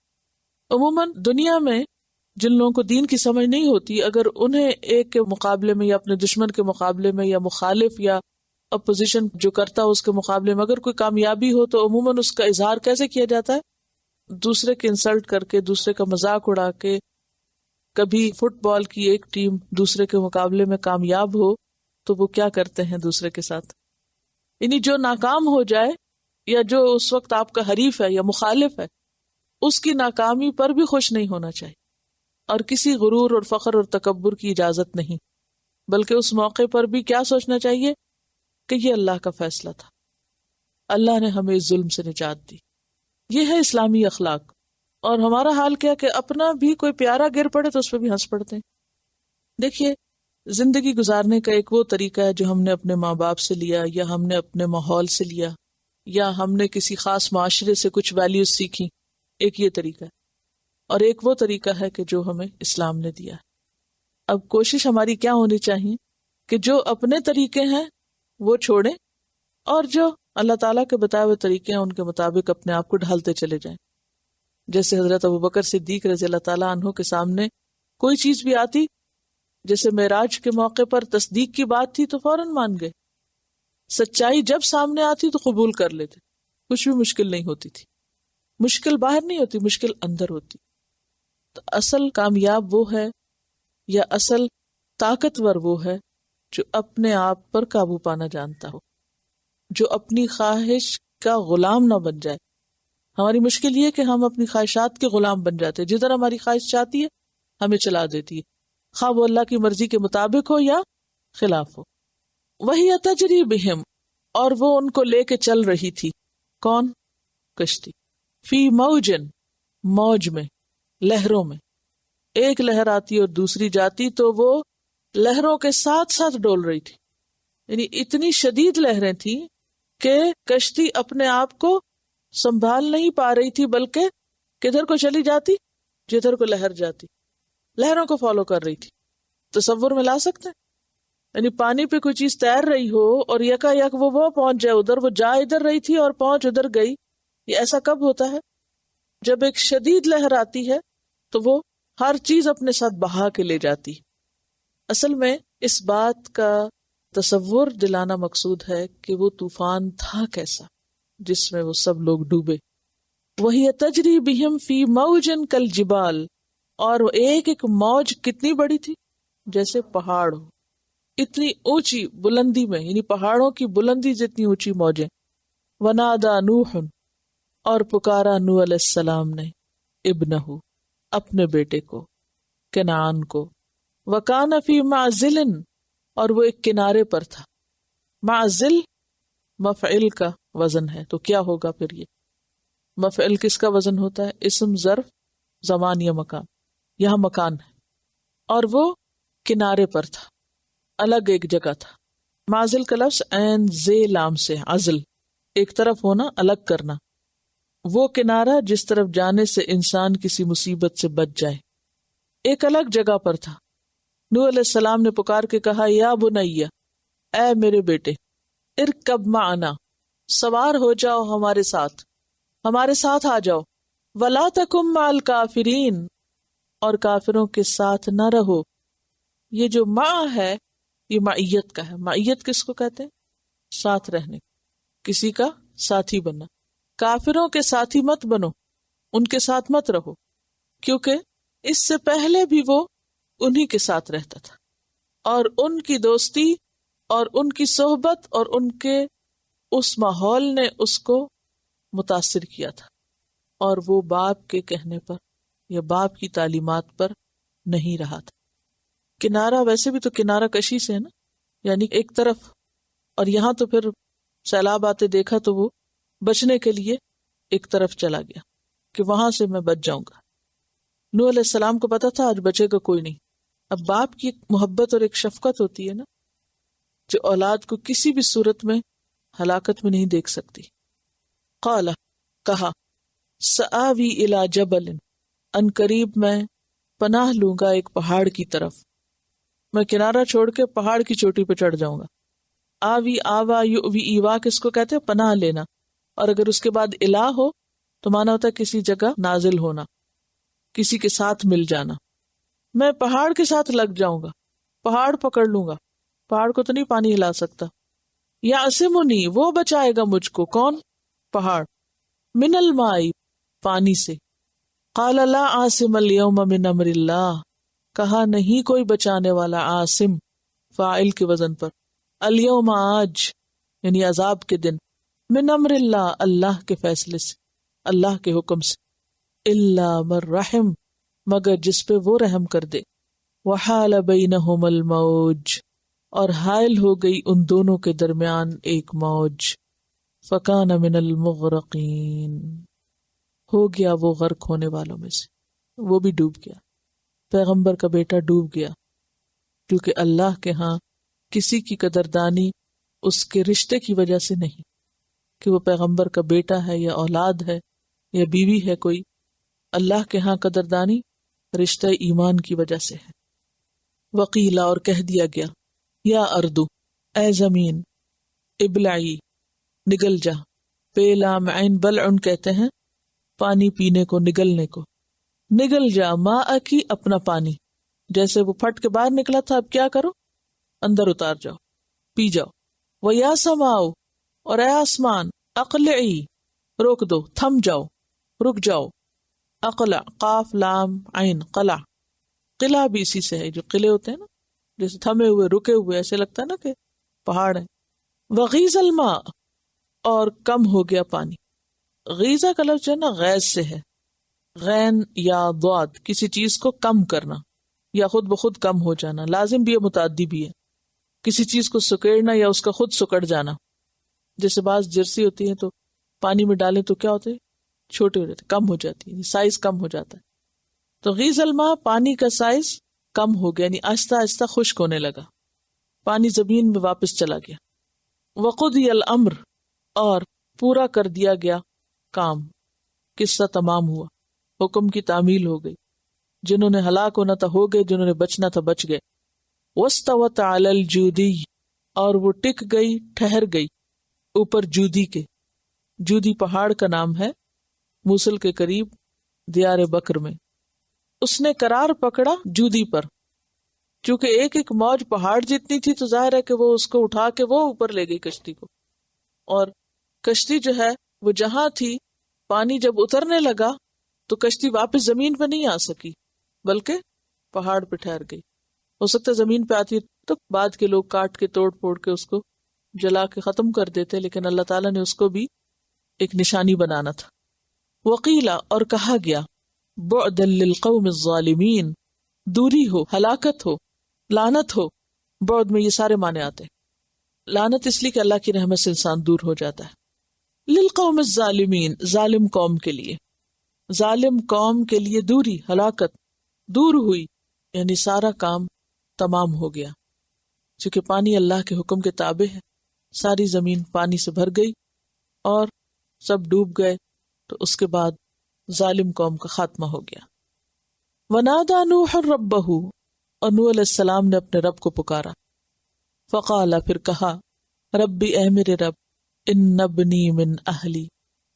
عموماً دنیا میں جن لوگوں کو دین کی سمجھ نہیں ہوتی، اگر انہیں ایک کے مقابلے میں یا اپنے دشمن کے مقابلے میں یا مخالف یا اپوزیشن جو کرتا ہو اس کے مقابلے میں اگر کوئی کامیابی ہو تو عموماً اس کا اظہار کیسے کیا جاتا ہے؟ دوسرے کے انسلٹ کر کے، دوسرے کا مذاق اڑا کے. کبھی فٹ بال کی ایک ٹیم دوسرے کے مقابلے میں کامیاب ہو تو وہ کیا کرتے ہیں دوسرے کے ساتھ؟ یعنی جو ناکام ہو جائے یا جو اس وقت آپ کا حریف ہے یا مخالف ہے، اس کی ناکامی پر بھی خوش نہیں ہونا چاہیے اور کسی غرور اور فخر اور تکبر کی اجازت نہیں، بلکہ اس موقع پر بھی کیا سوچنا چاہیے کہ یہ اللہ کا فیصلہ تھا، اللہ نے ہمیں اس ظلم سے نجات دی. یہ ہے اسلامی اخلاق. اور ہمارا حال کیا کہ اپنا بھی کوئی پیارا گر پڑے تو اس پہ بھی ہنس پڑتے ہیں. دیکھیے زندگی گزارنے کا ایک وہ طریقہ ہے جو ہم نے اپنے ماں باپ سے لیا یا ہم نے اپنے ماحول سے لیا یا ہم نے کسی خاص معاشرے سے کچھ ویلیوز سیکھی، ایک یہ طریقہ ہے. اور ایک وہ طریقہ ہے کہ جو ہمیں اسلام نے دیا ہے. اب کوشش ہماری کیا ہونی چاہیے کہ جو اپنے طریقے ہیں وہ چھوڑیں اور جو اللہ تعالیٰ کے بتائے ہوئے طریقے ہیں ان کے مطابق اپنے آپ کو ڈھالتے چلے جائیں. جیسے حضرت ابوبکر صدیق رضی اللہ تعالیٰ عنہ کے سامنے کوئی چیز بھی آتی، جیسے معراج کے موقع پر تصدیق کی بات تھی تو فوراً مان گئے. سچائی جب سامنے آتی تو قبول کر لیتے، کچھ بھی مشکل نہیں ہوتی تھی. مشکل باہر نہیں ہوتی، مشکل اندر ہوتی. تو اصل کامیاب وہ ہے یا اصل طاقتور وہ ہے جو اپنے آپ پر قابو پانا جانتا ہو، جو اپنی خواہش کا غلام نہ بن جائے. ہماری مشکل یہ کہ ہم اپنی خواہشات کے غلام بن جاتے ہیں، جدھر ہماری خواہش چاہتی ہے ہمیں چلا دیتی ہے، خواہ وہ اللہ کی مرضی کے مطابق ہو یا خلاف ہو. وہی تجری بہم، اور وہ ان کو لے کے چل رہی تھی. کون؟ کشتی. فی موجن، موج میں، لہروں میں. ایک لہر آتی اور دوسری جاتی تو وہ لہروں کے ساتھ ساتھ ڈول رہی تھی. یعنی اتنی شدید لہریں تھیں کہ کشتی اپنے آپ کو سنبھال نہیں پا رہی تھی، بلکہ کدھر کو چلی جاتی؟ جدھر کو لہر جاتی، لہروں کو فالو کر رہی تھی. تصور میں لا سکتے ہیں؟ یعنی پانی پہ کوئی چیز تیر رہی ہو اور یکا یک وہ پہنچ جائے ادھر، وہ جا ادھر رہی تھی اور پہنچ ادھر گئی. یہ ایسا کب ہوتا ہے؟ جب ایک شدید لہر آتی ہے تو وہ ہر چیز اپنے ساتھ بہا کے لے جاتی. اصل میں اس بات کا تصور دلانا مقصود ہے کہ وہ طوفان تھا کیسا جس میں وہ سب لوگ ڈوبے. وہی تجری بہم فی موجن کالجبال، اور ایک ایک موج کتنی بڑی تھی؟ جیسے پہاڑ ہو، اتنی اونچی بلندی میں، یعنی پہاڑوں کی بلندی جتنی اونچی موجیں. ونادى نوح، اور پکارا نوح علیہ السلام نے ابنہ اپنے بیٹے کو کنعان کو، وکان فی معزل اور وہ ایک کنارے پر تھا. معزل مفعل کا وزن ہے، تو کیا ہوگا پھر یہ مفعل کس کا وزن ہوتا ہے؟ اسم ظرف زمان یا مکان، یہاں مکان ہے، اور وہ کنارے پر تھا، الگ ایک جگہ تھا. معزل کا لفظ عین زے لام سے عزل، ایک طرف ہونا، الگ کرنا. وہ کنارہ جس طرف جانے سے انسان کسی مصیبت سے بچ جائے، ایک الگ جگہ پر تھا. نوح علیہ السلام نے پکار کے کہا یا بنیہ، اے میرے بیٹے، ارکب معنا، سوار ہو جاؤ ہمارے ساتھ آ جاؤ. ولا تکن مع الکافرین، اور کافروں کے ساتھ نہ رہو. یہ جو مع ہے یہ معیت کا ہے. معیت کس کو کہتے ہیں؟ ساتھ رہنے، کسی کا ساتھی بننا. کافروں کے ساتھی مت بنو، ان کے ساتھ مت رہو، کیونکہ اس سے پہلے بھی وہ انہی کے ساتھ رہتا تھا، اور ان کی دوستی اور ان کی صحبت اور ان کے اس ماحول نے اس کو متاثر کیا تھا، اور وہ باپ کے کہنے پر یا باپ کی تعلیمات پر نہیں رہا تھا. کنارہ ویسے بھی تو کنارہ کشی سے ہے نا، یعنی ایک طرف، اور یہاں تو پھر سیلاب آتے دیکھا تو وہ بچنے کے لیے ایک طرف چلا گیا کہ وہاں سے میں بچ جاؤں گا. نوح علیہ السلام کو پتا تھا آج بچے گا کوئی نہیں. اب باپ کی ایک محبت اور ایک شفقت ہوتی ہے نا، جو اولاد کو کسی بھی صورت میں ہلاکت میں نہیں دیکھ سکتی. قال، کہا، سآوی الی جبل، ان قریب میں پناہ لوں گا ایک پہاڑ کی طرف. میں کنارہ چھوڑ کے پہاڑ کی چوٹی پہ چڑھ جاؤں گا. آوی آوا یؤوی ایوا کس کو کہتے ہیں؟ پناہ لینا. اور اگر اس کے بعد الہ ہو تو مانا ہوتا ہے کسی جگہ نازل ہونا، کسی کے ساتھ مل جانا. میں پہاڑ کے ساتھ لگ جاؤں گا، پہاڑ پکڑ لوں گا. پہاڑ کو تو نہیں پانی ہلا سکتا. یعصمنی، وہ بچائے گا مجھ کو. کون؟ پہاڑ. من الماء، پانی سے. قال لا عاصم اليوم من امر اللہ، کہا نہیں کوئی بچانے والا. عاصم فاعل کے وزن پر. اليوم آج، یعنی عذاب کے دن. من امر اللہ، اللہ کے فیصلے سے، اللہ کے حکم سے. الا من رحم، مگر جس پہ وہ رحم کر دے. وحال بینہم الموج، اور حائل ہو گئی ان دونوں کے درمیان ایک موج. فکان من المغرقین، ہو گیا وہ غرق ہونے والوں میں سے، وہ بھی ڈوب گیا. پیغمبر کا بیٹا ڈوب گیا، کیونکہ اللہ کے ہاں کسی کی قدردانی اس کے رشتے کی وجہ سے نہیں، کہ وہ پیغمبر کا بیٹا ہے یا اولاد ہے یا بیوی ہے کوئی. اللہ کے ہاں قدردانی رشتہ ایمان کی وجہ سے ہے. وقیلا، اور کہہ دیا گیا، یا اردو، اے زمین، ابلعی، نگل جا. پے لام عین بلع کہتے ہیں پانی پینے کو، نگلنے کو. نگل جا ماء کی، اپنا پانی. جیسے وہ پھٹ کے باہر نکلا تھا، اب کیا کرو؟ اندر اتار جاؤ، پی جاؤ. ویا سماؤ، اور اے آسمان، اقلعی، روک دو، تھم جاؤ، رک جاؤ. اقلع، قاف لام عین، قلع. قلعہ بھی اسی سے ہے، جو قلعے ہوتے ہیں نا، جیسے تھمے ہوئے، رکے ہوئے، ایسے لگتا ہے نا کہ پہاڑ ہے. وغیظ الماء، اور کم ہو گیا پانی. غیظہ کا لفظ جو ہے نا غیظ سے ہے، غین یا ضاد، کسی چیز کو کم کرنا یا خود بخود کم ہو جانا. لازم بھی ہے، متعدی بھی ہے. کسی چیز کو سکیڑنا یا اس کا خود سکڑ جانا. جیسے بعض جرسی ہوتی ہے تو پانی میں ڈالیں تو کیا ہوتے ہیں؟ چھوٹے ہو جاتے، کم ہو جاتی ہے، سائز کم ہو جاتا ہے. تو غیظ الماء، پانی کا سائز کم ہو گیا، یعنی آہستہ آہستہ خشک ہونے لگا، پانی زمین میں واپس چلا گیا. وقضی الامر، اور پورا کر دیا گیا کام، قصہ تمام ہوا، حکم کی تعمیل ہو گئی. جنہوں نے ہلاک ہونا تھا ہو گئے، جنہوں نے بچنا تھا بچ گئے. واستوت علی الجودی، اور وہ ٹک گئی، ٹھہر گئی اوپر جودی کے. جودی پہاڑ کا نام ہے، موصل کے قریب دیار بکر میں. اس نے قرار پکڑا جودی پر، چونکہ ایک ایک موج پہاڑ جتنی تھی تو ظاہر ہے کہ وہ اس کو اٹھا کے وہ اوپر لے گئی کشتی کو. اور کشتی جو ہے وہ جہاں تھی، پانی جب اترنے لگا تو کشتی واپس زمین پہ نہیں آ سکی، بلکہ پہاڑ پہ ٹھہر گئی. ہو سکتا ہے زمین پہ آتی تو بعد کے لوگ کاٹ کے توڑ پھوڑ کے اس کو جلا کے ختم کر دیتے، لیکن اللہ تعالیٰ نے اس کو بھی ایک نشانی بنانا تھا. وقیلا اور کہا گیا بعدا للقوم الظالمین، دوری ہو، ہلاکت ہو، لعنت ہو۔ بعد میں یہ سارے معنی آتے ہیں۔ لعنت اس لیے کہ اللہ کی رحمت سے انسان دور ہو جاتا ہے۔ للقوم الظالمین، ظالم قوم کے لیے، ظالم قوم کے لیے دوری، ہلاکت دور ہوئی، یعنی سارا کام تمام ہو گیا۔ چونکہ پانی اللہ کے حکم کے تابع ہے، ساری زمین پانی سے بھر گئی اور سب ڈوب گئے، تو اس کے بعد ظالم قوم کا خاتمہ ہو گیا۔ ونادى نوح ربہ، اور نوح علیہ السلام نے اپنے رب کو پکارا۔ فقال، پھر کہا، ربی، اے میرے رب، ان ابنی من اہلی،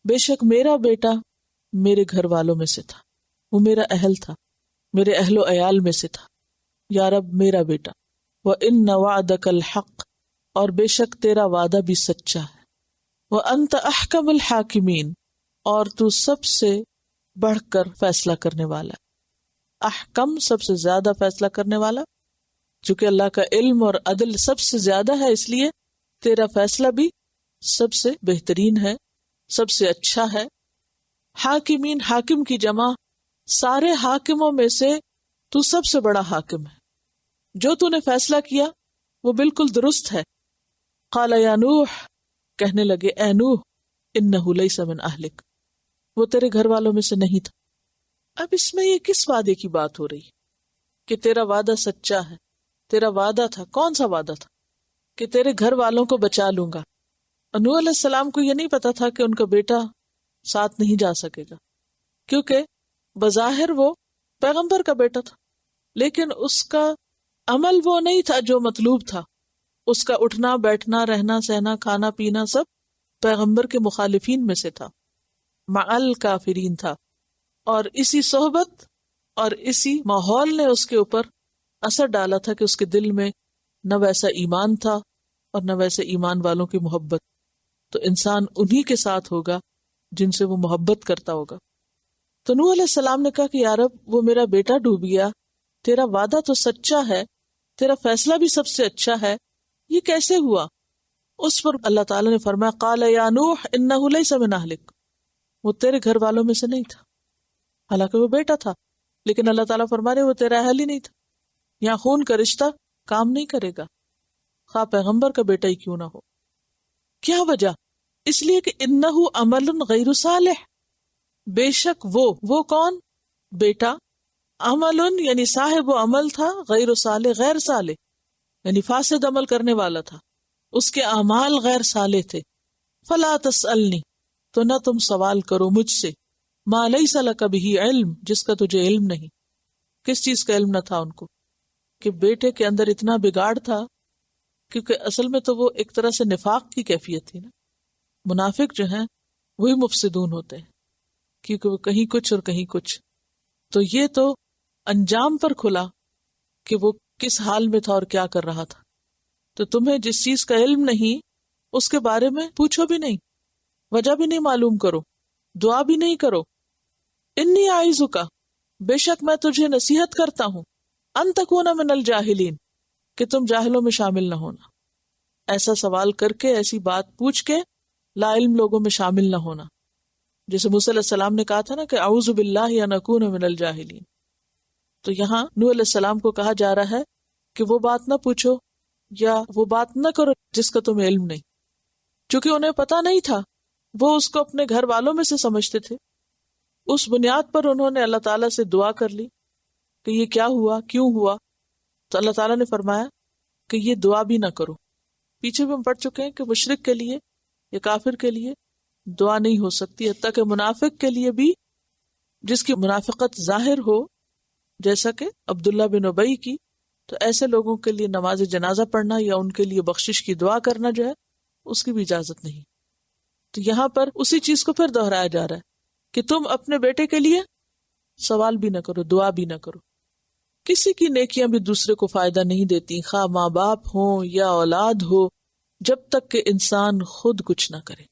بے شک میرا بیٹا میرے گھر والوں میں سے تھا، وہ میرا اہل تھا، میرے اہل و عیال میں سے تھا، یا رب میرا بیٹا۔ وَإِنَّ وَعْدَكَ الْحَقِّ، اور بے شک تیرا وعدہ بھی سچا ہے۔ وَأَنْتَ أَحْكَمُ الْحَاكِمِينَ، اور تو سب سے بڑھ کر فیصلہ کرنے والا ہے۔ احکم سب سے زیادہ فیصلہ کرنے والا، چونکہ اللہ کا علم اور عدل سب سے زیادہ ہے، اس لیے تیرا فیصلہ بھی سب سے بہترین ہے، سب سے اچھا ہے۔ حاکمین، حاکم کی جمع، سارے حاکموں میں سے تو سب سے بڑا حاکم ہے، جو تو نے فیصلہ کیا وہ بالکل درست ہے۔ قال یا نوح، کہنے لگے اے نوح، انہ لیس من اہلک، وہ تیرے گھر والوں میں سے نہیں تھا۔ اب اس میں یہ کس وعدے کی بات ہو رہی ہے کہ تیرا وعدہ سچا ہے؟ تیرا وعدہ تھا، کون سا وعدہ تھا؟ کہ تیرے گھر والوں کو بچا لوں گا۔ نوح علیہ السلام کو یہ نہیں پتا تھا کہ ان کا بیٹا ساتھ نہیں جا سکے گا، کیونکہ بظاہر وہ پیغمبر کا بیٹا تھا، لیکن اس کا عمل وہ نہیں تھا جو مطلوب تھا۔ اس کا اٹھنا بیٹھنا، رہنا سہنا، کھانا پینا سب پیغمبر کے مخالفین میں سے تھا، مع الکافرین تھا، اور اسی صحبت اور اسی ماحول نے اس کے اوپر اثر ڈالا تھا کہ اس کے دل میں نہ ویسا ایمان تھا اور نہ ویسے ایمان والوں کی محبت۔ تو انسان انہی کے ساتھ ہوگا جن سے وہ محبت کرتا ہوگا۔ تو نوح علیہ السلام نے کہا کہ یا رب، وہ میرا بیٹا ڈوب گیا، تیرا وعدہ تو سچا ہے، تیرا فیصلہ بھی سب سے اچھا ہے، یہ کیسے ہوا؟ اس پر اللہ تعالیٰ نے فرمایا قال یا نوح انہ لیس من اہلک، وہ تیرے گھر والوں میں سے نہیں تھا۔ حالانکہ وہ بیٹا تھا، لیکن اللہ تعالیٰ فرما رہے وہ تیرا اہل ہی نہیں تھا۔ یہاں خون کا رشتہ کام نہیں کرے گا، خواہ پیغمبر کا بیٹا ہی کیوں نہ ہو۔ کیا وجہ؟ اس لیے کہ انہ عمل غیر صالح، بے شک وہ کون؟ بیٹا، عمل یعنی صاحب و عمل تھا، غیر صالح غیر صالح یعنی فاسد عمل کرنے والا تھا، اس کے اعمال غیر صالح تھے۔ فلا تسألنی، تو نہ تم سوال کرو مجھ سے، ما لیس لک بہ علم، جس کا تجھے علم نہیں۔ کس چیز کا علم نہ تھا ان کو؟ کہ بیٹے کے اندر اتنا بگاڑ تھا، کیونکہ اصل میں تو وہ ایک طرح سے نفاق کی کیفیت تھی نا۔ منافق جو ہیں وہی مفسدون ہوتے ہیں، کیونکہ وہ کہیں کچھ اور کہیں کچھ۔ تو یہ تو انجام پر کھلا کہ وہ کس حال میں تھا اور کیا کر رہا تھا۔ تو تمہیں جس چیز کا علم نہیں اس کے بارے میں پوچھو بھی نہیں، وجہ بھی نہیں معلوم کرو، دعا بھی نہیں کرو۔ انی اعیذک، بے شک میں تجھے نصیحت کرتا ہوں، ان تکون من الجاہلین، کہ تم جاہلوں میں شامل نہ ہونا۔ ایسا سوال کر کے، ایسی بات پوچھ کے لا علم لوگوں میں شامل نہ ہونا۔ جیسے موسیٰ علیہ السلام نے کہا تھا نا کہ اعوذ باللہ ان اکون من الجاہلین۔ تو یہاں نوح علیہ السلام کو کہا جا رہا ہے کہ وہ بات نہ پوچھو یا وہ بات نہ کرو جس کا تمہیں علم نہیں، چونکہ انہیں پتا نہیں تھا، وہ اس کو اپنے گھر والوں میں سے سمجھتے تھے۔ اس بنیاد پر انہوں نے اللہ تعالیٰ سے دعا کر لی کہ یہ کیا ہوا، کیوں ہوا؟ تو اللہ تعالیٰ نے فرمایا کہ یہ دعا بھی نہ کرو۔ پیچھے بھی ہم پڑھ چکے ہیں کہ مشرک کے لیے یا کافر کے لیے دعا نہیں ہو سکتی، حتیٰ کہ منافق کے لیے بھی، جس کی منافقت ظاہر ہو، جیسا کہ عبداللہ بن ابی کی، تو ایسے لوگوں کے لیے نماز جنازہ پڑھنا یا ان کے لیے بخشش کی دعا کرنا جو ہے اس کی بھی اجازت نہیں۔ تو یہاں پر اسی چیز کو پھر دہرایا جا رہا ہے کہ تم اپنے بیٹے کے لیے سوال بھی نہ کرو، دعا بھی نہ کرو۔ کسی کی نیکیاں بھی دوسرے کو فائدہ نہیں دیتی، خواہ ماں باپ ہوں یا اولاد ہو، جب تک کہ انسان خود کچھ نہ کرے۔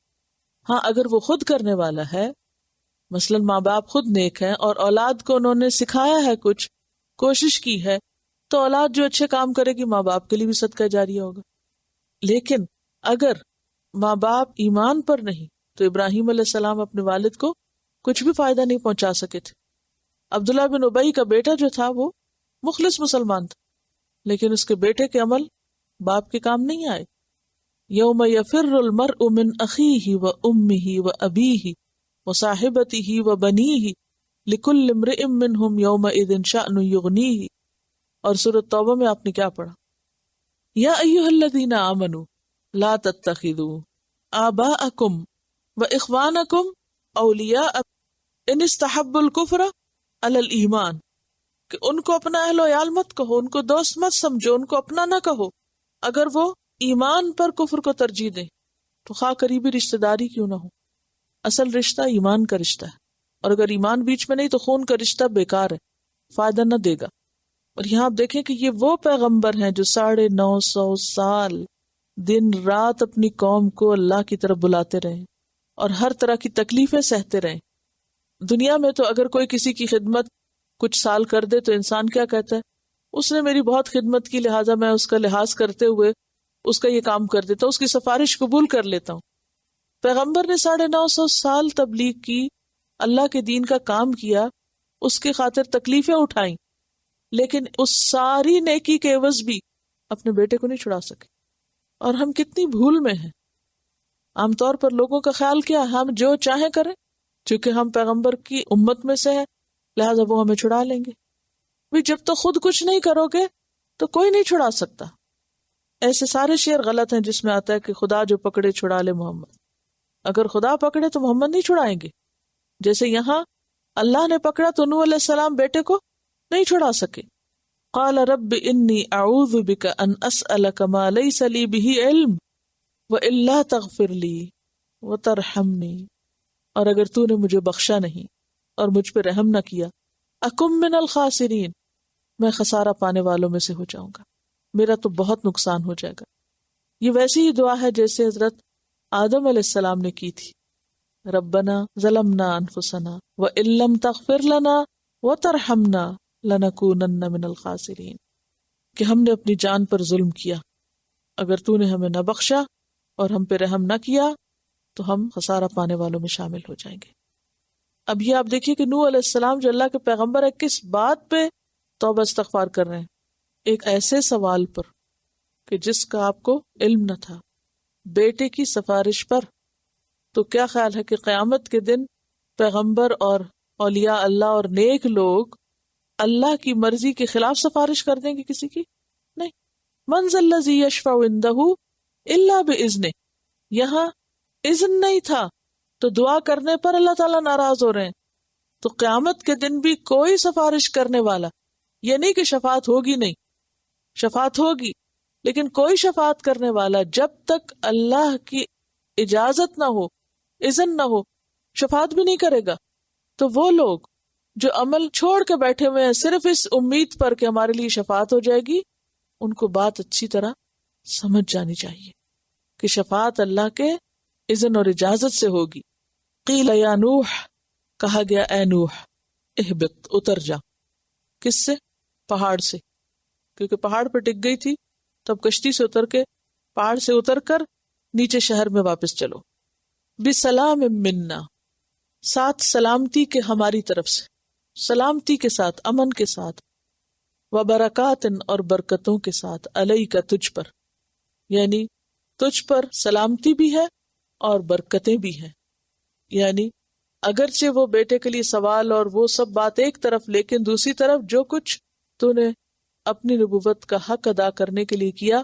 ہاں اگر وہ خود کرنے والا ہے، مثلا ماں باپ خود نیک ہیں اور اولاد کو انہوں نے سکھایا ہے، کچھ کوشش کی ہے، تو اولاد جو اچھے کام کرے گی ماں باپ کے لیے بھی صدقہ جاریہ ہوگا۔ لیکن اگر ماں باپ ایمان پر نہیں، تو ابراہیم علیہ السلام اپنے والد کو کچھ بھی فائدہ نہیں پہنچا سکے تھے. عبداللہ بن ابی کا بیٹا جو تھا وہ مخلص مسلمان تھا، لیکن اس کے بیٹے کے عمل باپ کے کام نہیں آئے. یوم یفر المرء من اخیہ و امہ و ابیہ و صاحبتہ و بنیہ لکل امرئ منہم یومئذ شأن یغنیہ. اور سورۃ توبہ میں آپ نے کیا پڑھا؟ یا ایھا الذین آمنوا لا تتخذوا آباءکم و اخوانکم اولیاء ان استحبوا الکفر علی الایمان، کہ ان کو اپنا اہل و عیال مت کہو، ان کو دوست مت سمجھو، ان کو اپنا نہ کہو اگر وہ ایمان پر کفر کو ترجیح دیں، تو خواہ قریبی رشتہ داری کیوں نہ ہو. اصل رشتہ ایمان کا رشتہ ہے، اور اگر ایمان بیچ میں نہیں تو خون کا رشتہ بیکار ہے، فائدہ نہ دے گا. اور یہاں آپ دیکھیں کہ یہ وہ پیغمبر ہیں جو 950 سال دن رات اپنی قوم کو اللہ کی طرف بلاتے رہے اور ہر طرح کی تکلیفیں سہتے رہے. دنیا میں تو اگر کوئی کسی کی خدمت کچھ سال کر دے تو انسان کیا کہتا ہے؟ اس نے میری بہت خدمت کی، لہٰذا میں اس کا لحاظ کرتے ہوئے اس کا یہ کام کر دیتا ہوں، اس کی سفارش قبول کر لیتا ہوں. پیغمبر نے 950 سال تبلیغ کی، اللہ کے دین کا کام کیا، اس کی خاطر تکلیفیں اٹھائیں، لیکن اس ساری نیکی کے عوض بھی اپنے بیٹے کو نہیں چھڑا سکے. اور ہم کتنی بھول میں ہیں. عام طور پر لوگوں کا خیال کیا، ہم جو چاہیں کریں، چونکہ ہم پیغمبر کی امت میں سے ہیں لہٰذا وہ ہمیں چھڑا لیں گے. بھی جب تک خود کچھ نہیں کرو گے تو کوئی نہیں چھڑا سکتا. ایسے سارے شعر غلط ہیں جس میں آتا ہے کہ خدا جو پکڑے چھڑا لے محمد. اگر خدا پکڑے تو محمد نہیں چھڑائیں گے. جیسے یہاں اللہ نے پکڑا تو نوح علیہ السلام بیٹے کو نہیں چھڑا سکے. قال رب انی اعوذ بک ان اسألک ما لیس لی بہ علم والا تغفر لی وترحمنی، اور اگر تو نے مجھے بخشا نہیں اور مجھ پہ رحم نہ کیا، اکم من الخاسرین، میں خسارہ پانے والوں میں سے ہو جاؤں گا، میرا تو بہت نقصان ہو جائے گا. یہ ویسی ہی دعا ہے جیسے حضرت آدم علیہ السلام نے کی تھی، ربنا ظلمنا انفسنا وان لم تغفر لنا وترحمنا لنکونن من الخاسرین، کہ ہم نے اپنی جان پر ظلم کیا، اگر تو نے ہمیں نہ بخشا اور ہم پہ رحم نہ کیا تو ہم خسارہ پانے والوں میں شامل ہو جائیں گے. اب یہ آپ دیکھیے کہ نوح علیہ السلام جو اللہ کے پیغمبر ہے کس بات پہ توبہ استغفار کر رہے ہیں؟ ایک ایسے سوال پر کہ جس کا آپ کو علم نہ تھا، بیٹے کی سفارش پر. تو کیا خیال ہے کہ قیامت کے دن پیغمبر اور اولیاء اللہ اور نیک لوگ اللہ کی مرضی کے خلاف سفارش کر دیں گے کسی کی؟ نہیں. من ذا الذی یشفع عندہ الا باذنہ، یہاں اذن نہیں تھا تو دعا کرنے پر اللہ تعالیٰ ناراض ہو رہے ہیں. تو قیامت کے دن بھی کوئی سفارش کرنے والا، یہ نہیں کہ شفاعت ہوگی نہیں، شفاعت ہوگی، لیکن کوئی شفاعت کرنے والا جب تک اللہ کی اجازت نہ ہو، اذن نہ ہو، شفاعت بھی نہیں کرے گا. تو وہ لوگ جو عمل چھوڑ کے بیٹھے ہوئے ہیں صرف اس امید پر کہ ہمارے لیے شفاعت ہو جائے گی، ان کو بات اچھی طرح سمجھ جانی چاہیے کہ شفاعت اللہ کے اذن اور اجازت سے ہوگی. قیل یا نوح، کہا گیا اے نوح، اہبط، اتر جا. کس سے؟ پہاڑ سے، کیونکہ پہاڑ پہ ٹک گئی تھی، تب کشتی سے اتر کے پہاڑ سے اتر کر نیچے شہر میں واپس چلو. بسلام منا، ساتھ سلامتی کے ہماری طرف سے، سلامتی کے ساتھ، امن کے ساتھ، وبرکات، اور برکتوں کے ساتھ، علیک، تجھ پر، یعنی تجھ پر سلامتی بھی ہے اور برکتیں بھی ہیں. یعنی اگرچہ وہ بیٹے کے لیے سوال اور وہ سب بات ایک طرف، لیکن دوسری طرف جو کچھ تو نے اپنی نبوت کا حق ادا کرنے کے لیے کیا،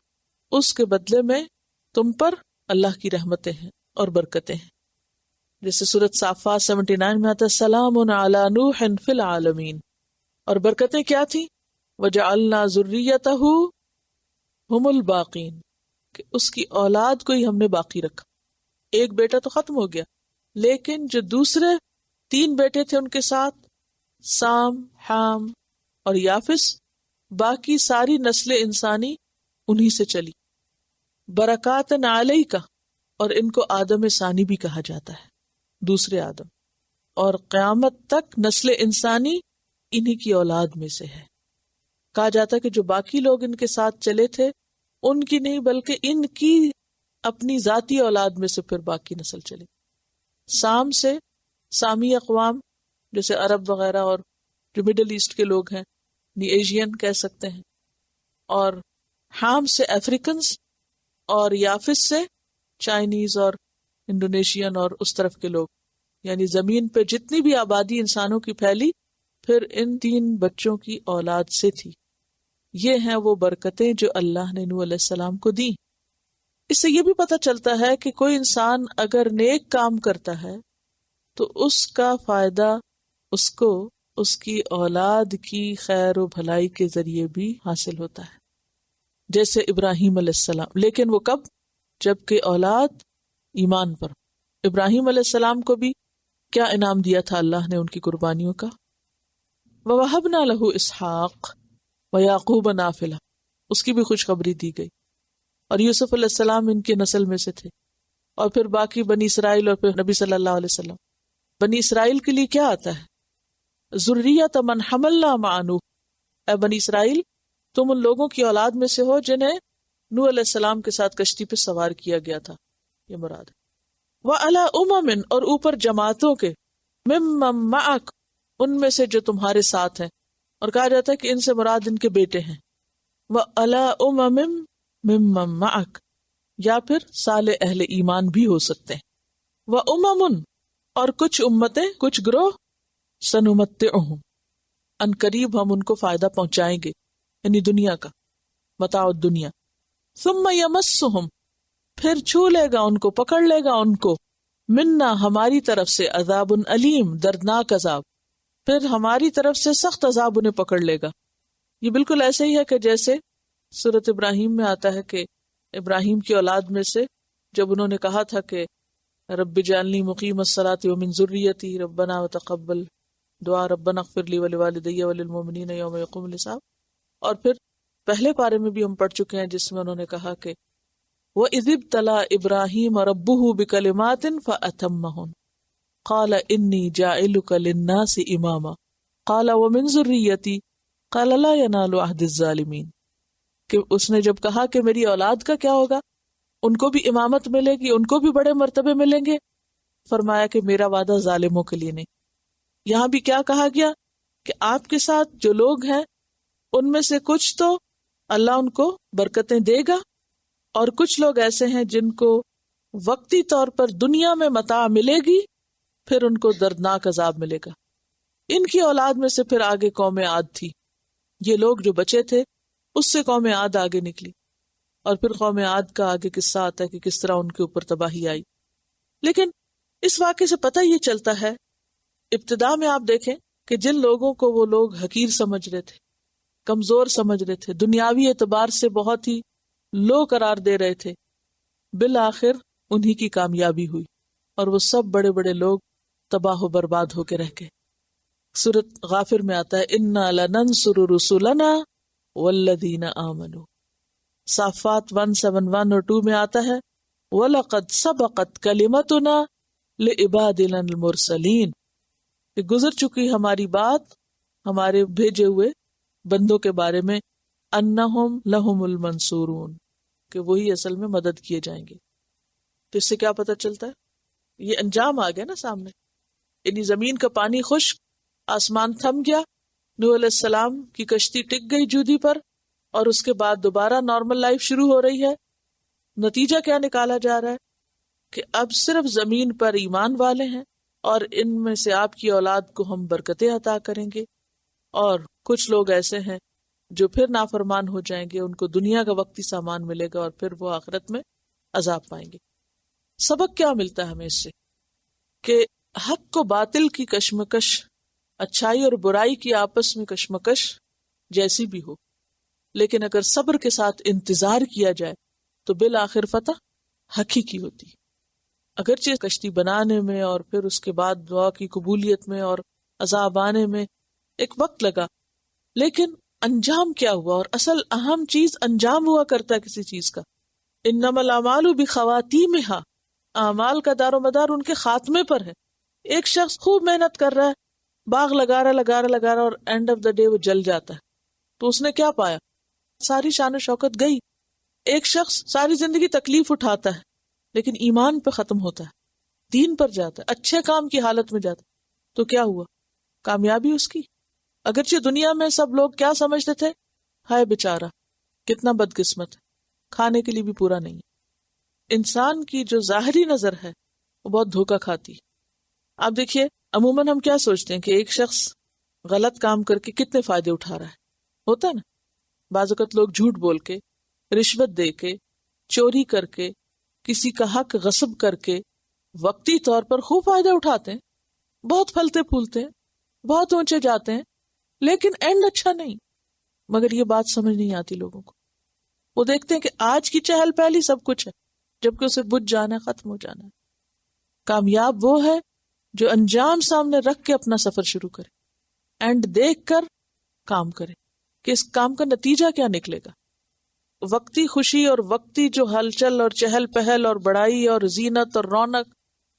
اس کے بدلے میں تم پر اللہ کی رحمتیں ہیں اور برکتیں ہیں. جیسے سورۃ صافات 79 میں آتا ہے سلام علی نوح فی العالمین. اور برکتیں کیا تھیں؟ وجعلنا ذریتہ ہم الباقین، کہ اس کی اولاد کو ہی ہم نے باقی رکھا. ایک بیٹا تو ختم ہو گیا، لیکن جو دوسرے 3 بیٹے تھے ان کے ساتھ، سام، حام اور یافس، باقی ساری نسل انسانی انہی سے چلی. برکات علیکہ، اور ان کو آدم ثانی بھی کہا جاتا ہے، دوسرے آدم، اور قیامت تک نسل انسانی انہی کی اولاد میں سے ہے. کہا جاتا ہے کہ جو باقی لوگ ان کے ساتھ چلے تھے ان کی نہیں بلکہ ان کی اپنی ذاتی اولاد میں سے پھر باقی نسل چلی. سام سے سامی اقوام جیسے عرب وغیرہ اور جو مڈل ایسٹ کے لوگ ہیں یعنی ایشین کہہ سکتے ہیں، اور حام سے افریکنز، اور یافس سے چائنیز اور انڈونیشین اور اس طرف کے لوگ، یعنی زمین پہ جتنی بھی آبادی انسانوں کی پھیلی پھر ان 3 بچوں کی اولاد سے تھی۔ یہ ہیں وہ برکتیں جو اللہ نے نوح علیہ السلام کو دی۔ اس سے یہ بھی پتہ چلتا ہے کہ کوئی انسان اگر نیک کام کرتا ہے تو اس کا فائدہ اس کو اس کی اولاد کی خیر و بھلائی کے ذریعے بھی حاصل ہوتا ہے، جیسے ابراہیم علیہ السلام، لیکن وہ کب؟ جبکہ اولاد ایمان پر۔ ابراہیم علیہ السلام کو بھی کیا انعام دیا تھا اللہ نے ان کی قربانیوں کا؟ وَوَهَبْنَا لَهُ إِسْحَاقَ وَيَعْقُوبَ نَافِلَةً، اس کی بھی خوشخبری دی گئی، اور یوسف علیہ السلام ان کی نسل میں سے تھے، اور پھر باقی بنی اسرائیل، اور پھر نبی صلی اللہ علیہ وسلم۔ بنی اسرائیل کے لیے کیا آتا ہے؟ ذریۃ من حملنا مع نوح، اے بنی اسرائیل تم ان لوگوں کی اولاد میں سے ہو جنہیں نوح علیہ السلام کے ساتھ کشتی پہ سوار کیا گیا تھا، یہ مراد ہے۔ وَعَلَىٰ أُمَمٍ، اور اوپر جماعتوں کے، ممن معک، ان میں سے جو تمہارے ساتھ ہیں، اور کہا جاتا ہے کہ ان سے مراد ان کے بیٹے ہیں۔ وَعَلَىٰ أُمَمٍ ممن معک، یا پھر سالے اہل ایمان بھی ہو سکتے ہیں۔ وَأُمَمٌ، اور کچھ امتیں، کچھ گروہ، سنمتعہم، ان قریب ہم ان کو فائدہ پہنچائیں گے، یعنی دنیا کا، متاع الدنیا۔ ثم یمسہم، پھر چھو لے گا ان کو، پکڑ لے گا ان کو، منا، ہماری طرف سے، عذاب علیم، دردناک عذاب، پھر ہماری طرف سے سخت عذاب انہیں پکڑ لے گا۔ یہ بالکل ایسے ہی ہے کہ جیسے سورۃ ابراہیم میں آتا ہے کہ ابراہیم کی اولاد میں سے جب انہوں نے کہا تھا کہ رب اجعلنی مقیم الصلاۃ ومن ذریتی ربنا وتقبل دعا ربنا اغفر لی ولوالدی وللمؤمنین یوم یقوم الحساب، اور پھر پہلے پارے میں بھی ہم پڑھ چکے ہیں جس میں انہوں نے کہا کہ وَإِذِ ابْتَلَىٰ إِبْرَاهِيمَ رَبُّهُ بِكَلِمَاتٍ فَأَتَمَّهُنَّ قَالَ إِنِّي جَاعِلُكَ لِلنَّاسِ إِمَامًا قَالَ وَمِن ذُرِّيَّتِي قَالَ لَا يَنَالُ عَهْدِ الظَّالِمِينَ، کہ اس نے جب کہا کہ میری اولاد کا کیا ہوگا، ان کو بھی امامت ملے گی، ان کو بھی بڑے مرتبے ملیں گے، فرمایا کہ میرا وعدہ ظالموں کے لیے نہیں۔ یہاں بھی کیا کہا گیا کہ آپ کے ساتھ جو لوگ ہیں ان میں سے کچھ تو اللہ ان کو برکتیں دے گا، اور کچھ لوگ ایسے ہیں جن کو وقتی طور پر دنیا میں متاع ملے گی، پھر ان کو دردناک عذاب ملے گا۔ ان کی اولاد میں سے پھر آگے قوم عاد تھی، یہ لوگ جو بچے تھے اس سے قوم عاد آگے نکلی، اور پھر قوم عاد کا آگے قصہ آتا ہے کہ کس طرح ان کے اوپر تباہی آئی۔ لیکن اس واقعے سے پتہ یہ چلتا ہے، ابتدا میں آپ دیکھیں کہ جن لوگوں کو وہ لوگ حقیر سمجھ رہے تھے، کمزور سمجھ رہے تھے، دنیاوی اعتبار سے بہت ہی لو قرار دے رہے تھے، بالآخر انہی کی کامیابی ہوئی، اور وہ سب بڑے بڑے لوگ تباہ و برباد ہو کے رہ گئے۔ سورۃ غافر میں آتا ہے اِنَّا لَنَنصُرُ رُسُلَنَا وَالَّذِينَ آمَنُوا۔ صافات 171 اور 2 میں آتا ہے وَلَقَدْ سَبَقَتْ كَلِمَتُنَا لِعِبَادِنَا الْمُرْسَلِينَ، کہ گزر چکی ہماری بات ہمارے بھیجے ہوئے بندوں کے بارے میں، انہم لہم المنصورون، کہ وہی اصل میں مدد کیے جائیں گے۔ تو اس سے کیا پتہ چلتا ہے؟ یہ انجام آ گیا نا سامنے، یعنی زمین کا پانی خشک، آسمان تھم گیا، نوح علیہ السلام کی کشتی ٹک گئی جودی پر، اور اس کے بعد دوبارہ نارمل لائف شروع ہو رہی ہے۔ نتیجہ کیا نکالا جا رہا ہے کہ اب صرف زمین پر ایمان والے ہیں، اور ان میں سے آپ کی اولاد کو ہم برکتیں عطا کریں گے، اور کچھ لوگ ایسے ہیں جو پھر نافرمان ہو جائیں گے، ان کو دنیا کا وقتی سامان ملے گا اور پھر وہ آخرت میں عذاب پائیں گے۔ سبق کیا ملتا ہے ہمیں اس سے؟ کہ حق کو باطل کی کشمکش، اچھائی اور برائی کی آپس میں کشمکش جیسی بھی ہو، لیکن اگر صبر کے ساتھ انتظار کیا جائے تو بالآخر فتح حق ہی کی ہوتی ہے۔ اگرچہ کشتی بنانے میں اور پھر اس کے بعد دعا کی قبولیت میں اور عذاب آنے میں ایک وقت لگا، لیکن انجام کیا ہوا؟ اور اصل اہم چیز انجام ہوا کرتا ہے کسی چیز کا۔ انما الاعمال بخواتیمہا، اعمال کا دار و مدار ان کے خاتمے پر ہے۔ ایک شخص خوب محنت کر رہا ہے، باغ لگا رہا اور اینڈ آف دا ڈے وہ جل جاتا ہے، تو اس نے کیا پایا؟ ساری شان و شوکت گئی۔ ایک شخص ساری زندگی تکلیف اٹھاتا ہے لیکن ایمان پہ ختم ہوتا ہے، دین پر جاتا ہے، اچھے کام کی حالت میں جاتا ہے، تو کیا ہوا؟ کامیابی اس کی. اگرچہ دنیا میں سب لوگ کیا سمجھتے تھے؟ ہائے بیچارہ کتنا بدقسمت ہے، کھانے کے لیے بھی پورا نہیں. انسان کی جو ظاہری نظر ہے وہ بہت دھوکہ کھاتی. آپ دیکھیے عموماً ہم کیا سوچتے ہیں کہ ایک شخص غلط کام کر کے کتنے فائدے اٹھا رہا ہے. ہوتا ہے نا، بعض اوقات لوگ جھوٹ بول کے، رشوت دے کے، چوری کر کے، کسی کا حق غصب کر کے وقتی طور پر خوب فائدہ اٹھاتے ہیں، بہت پھلتے پھولتے ہیں، بہت اونچے جاتے ہیں، لیکن اینڈ اچھا نہیں. مگر یہ بات سمجھ نہیں آتی لوگوں کو. وہ دیکھتے ہیں کہ آج کی چہل پہل ہی سب کچھ ہے، جبکہ اسے بجھ جانا ہے، ختم ہو جانا ہے. کامیاب وہ ہے جو انجام سامنے رکھ کے اپنا سفر شروع کرے، اینڈ دیکھ کر کام کرے کہ اس کام کا نتیجہ کیا نکلے گا. وقتی خوشی اور وقتی جو ہلچل اور چہل پہل اور بڑائی اور زینت اور رونق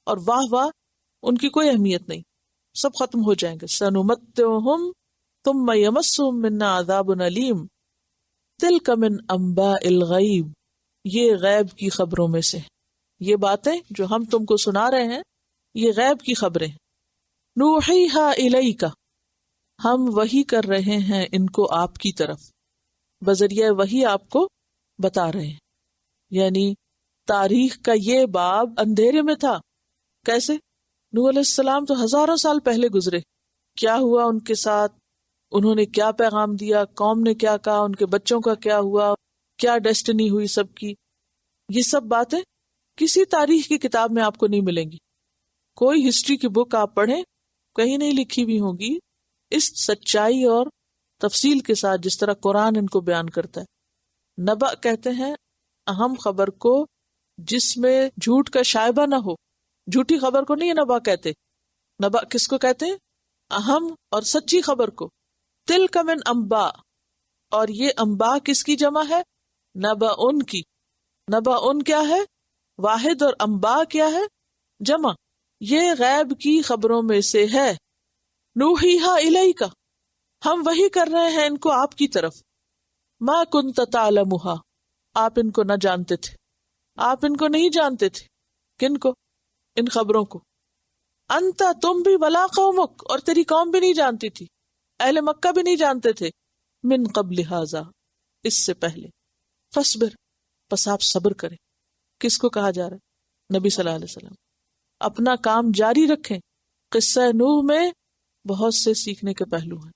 اور واہ واہ، ان کی کوئی اہمیت نہیں، سب ختم ہو جائیں گے. سنمتعہم ثم یمسہم منا عذاب علیم تلک من انباء الغیب، یہ غیب کی خبروں میں سے، یہ باتیں جو ہم تم کو سنا رہے ہیں یہ غیب کی خبریں ہیں. نوحیہا الیک، ہم وحی کر رہے ہیں ان کو آپ کی طرف، بذریعہ وحی آپ کو بتا رہے ہیں. یعنی تاریخ کا یہ باب اندھیرے میں تھا. کیسے؟ نوح علیہ السلام تو ہزاروں سال پہلے گزرے، کیا ہوا ان کے ساتھ، انہوں نے کیا پیغام دیا، قوم نے کیا کہا، ان کے بچوں کا کیا ہوا، کیا ڈیسٹنی ہوئی سب کی. یہ سب باتیں کسی تاریخ کی کتاب میں آپ کو نہیں ملیں گی. کوئی ہسٹری کی بک آپ پڑھیں، کہیں نہیں لکھی ہوئی ہوگی اس سچائی اور تفصیل کے ساتھ جس طرح قرآن ان کو بیان کرتا ہے. نبأ کہتے ہیں اہم خبر کو جس میں جھوٹ کا شائبہ نہ ہو. جھوٹی خبر کو نہیں نبأ کہتے. نبأ کس کو کہتے ہیں؟ اہم اور سچی خبر کو. تلک من انباء، اور یہ انباء کس کی جمع ہے؟ نبأ کی. نبأ کیا ہے؟ واحد، اور انباء کیا ہے؟ جمع. یہ غیب کی خبروں میں سے ہے. نوحیہا الیک، ہم وحی کر رہے ہیں ان کو آپ کی طرف. ما کنت تعلمھا، آپ ان کو نہ جانتے تھے، آپ ان کو نہیں جانتے تھے. کن کو؟ ان خبروں کو. انت، تم بھی، ولا قومک، اور تیری قوم بھی نہیں جانتی تھی، اہل مکہ بھی نہیں جانتے تھے. من قبل ھذا، اس سے پہلے. فاصبر، پس آپ صبر کریں. کس کو کہا جا رہا ہے؟ نبی صلی اللہ علیہ وسلم. اپنا کام جاری رکھیں. قصہ نوح میں بہت سے سیکھنے کے پہلو ہیں.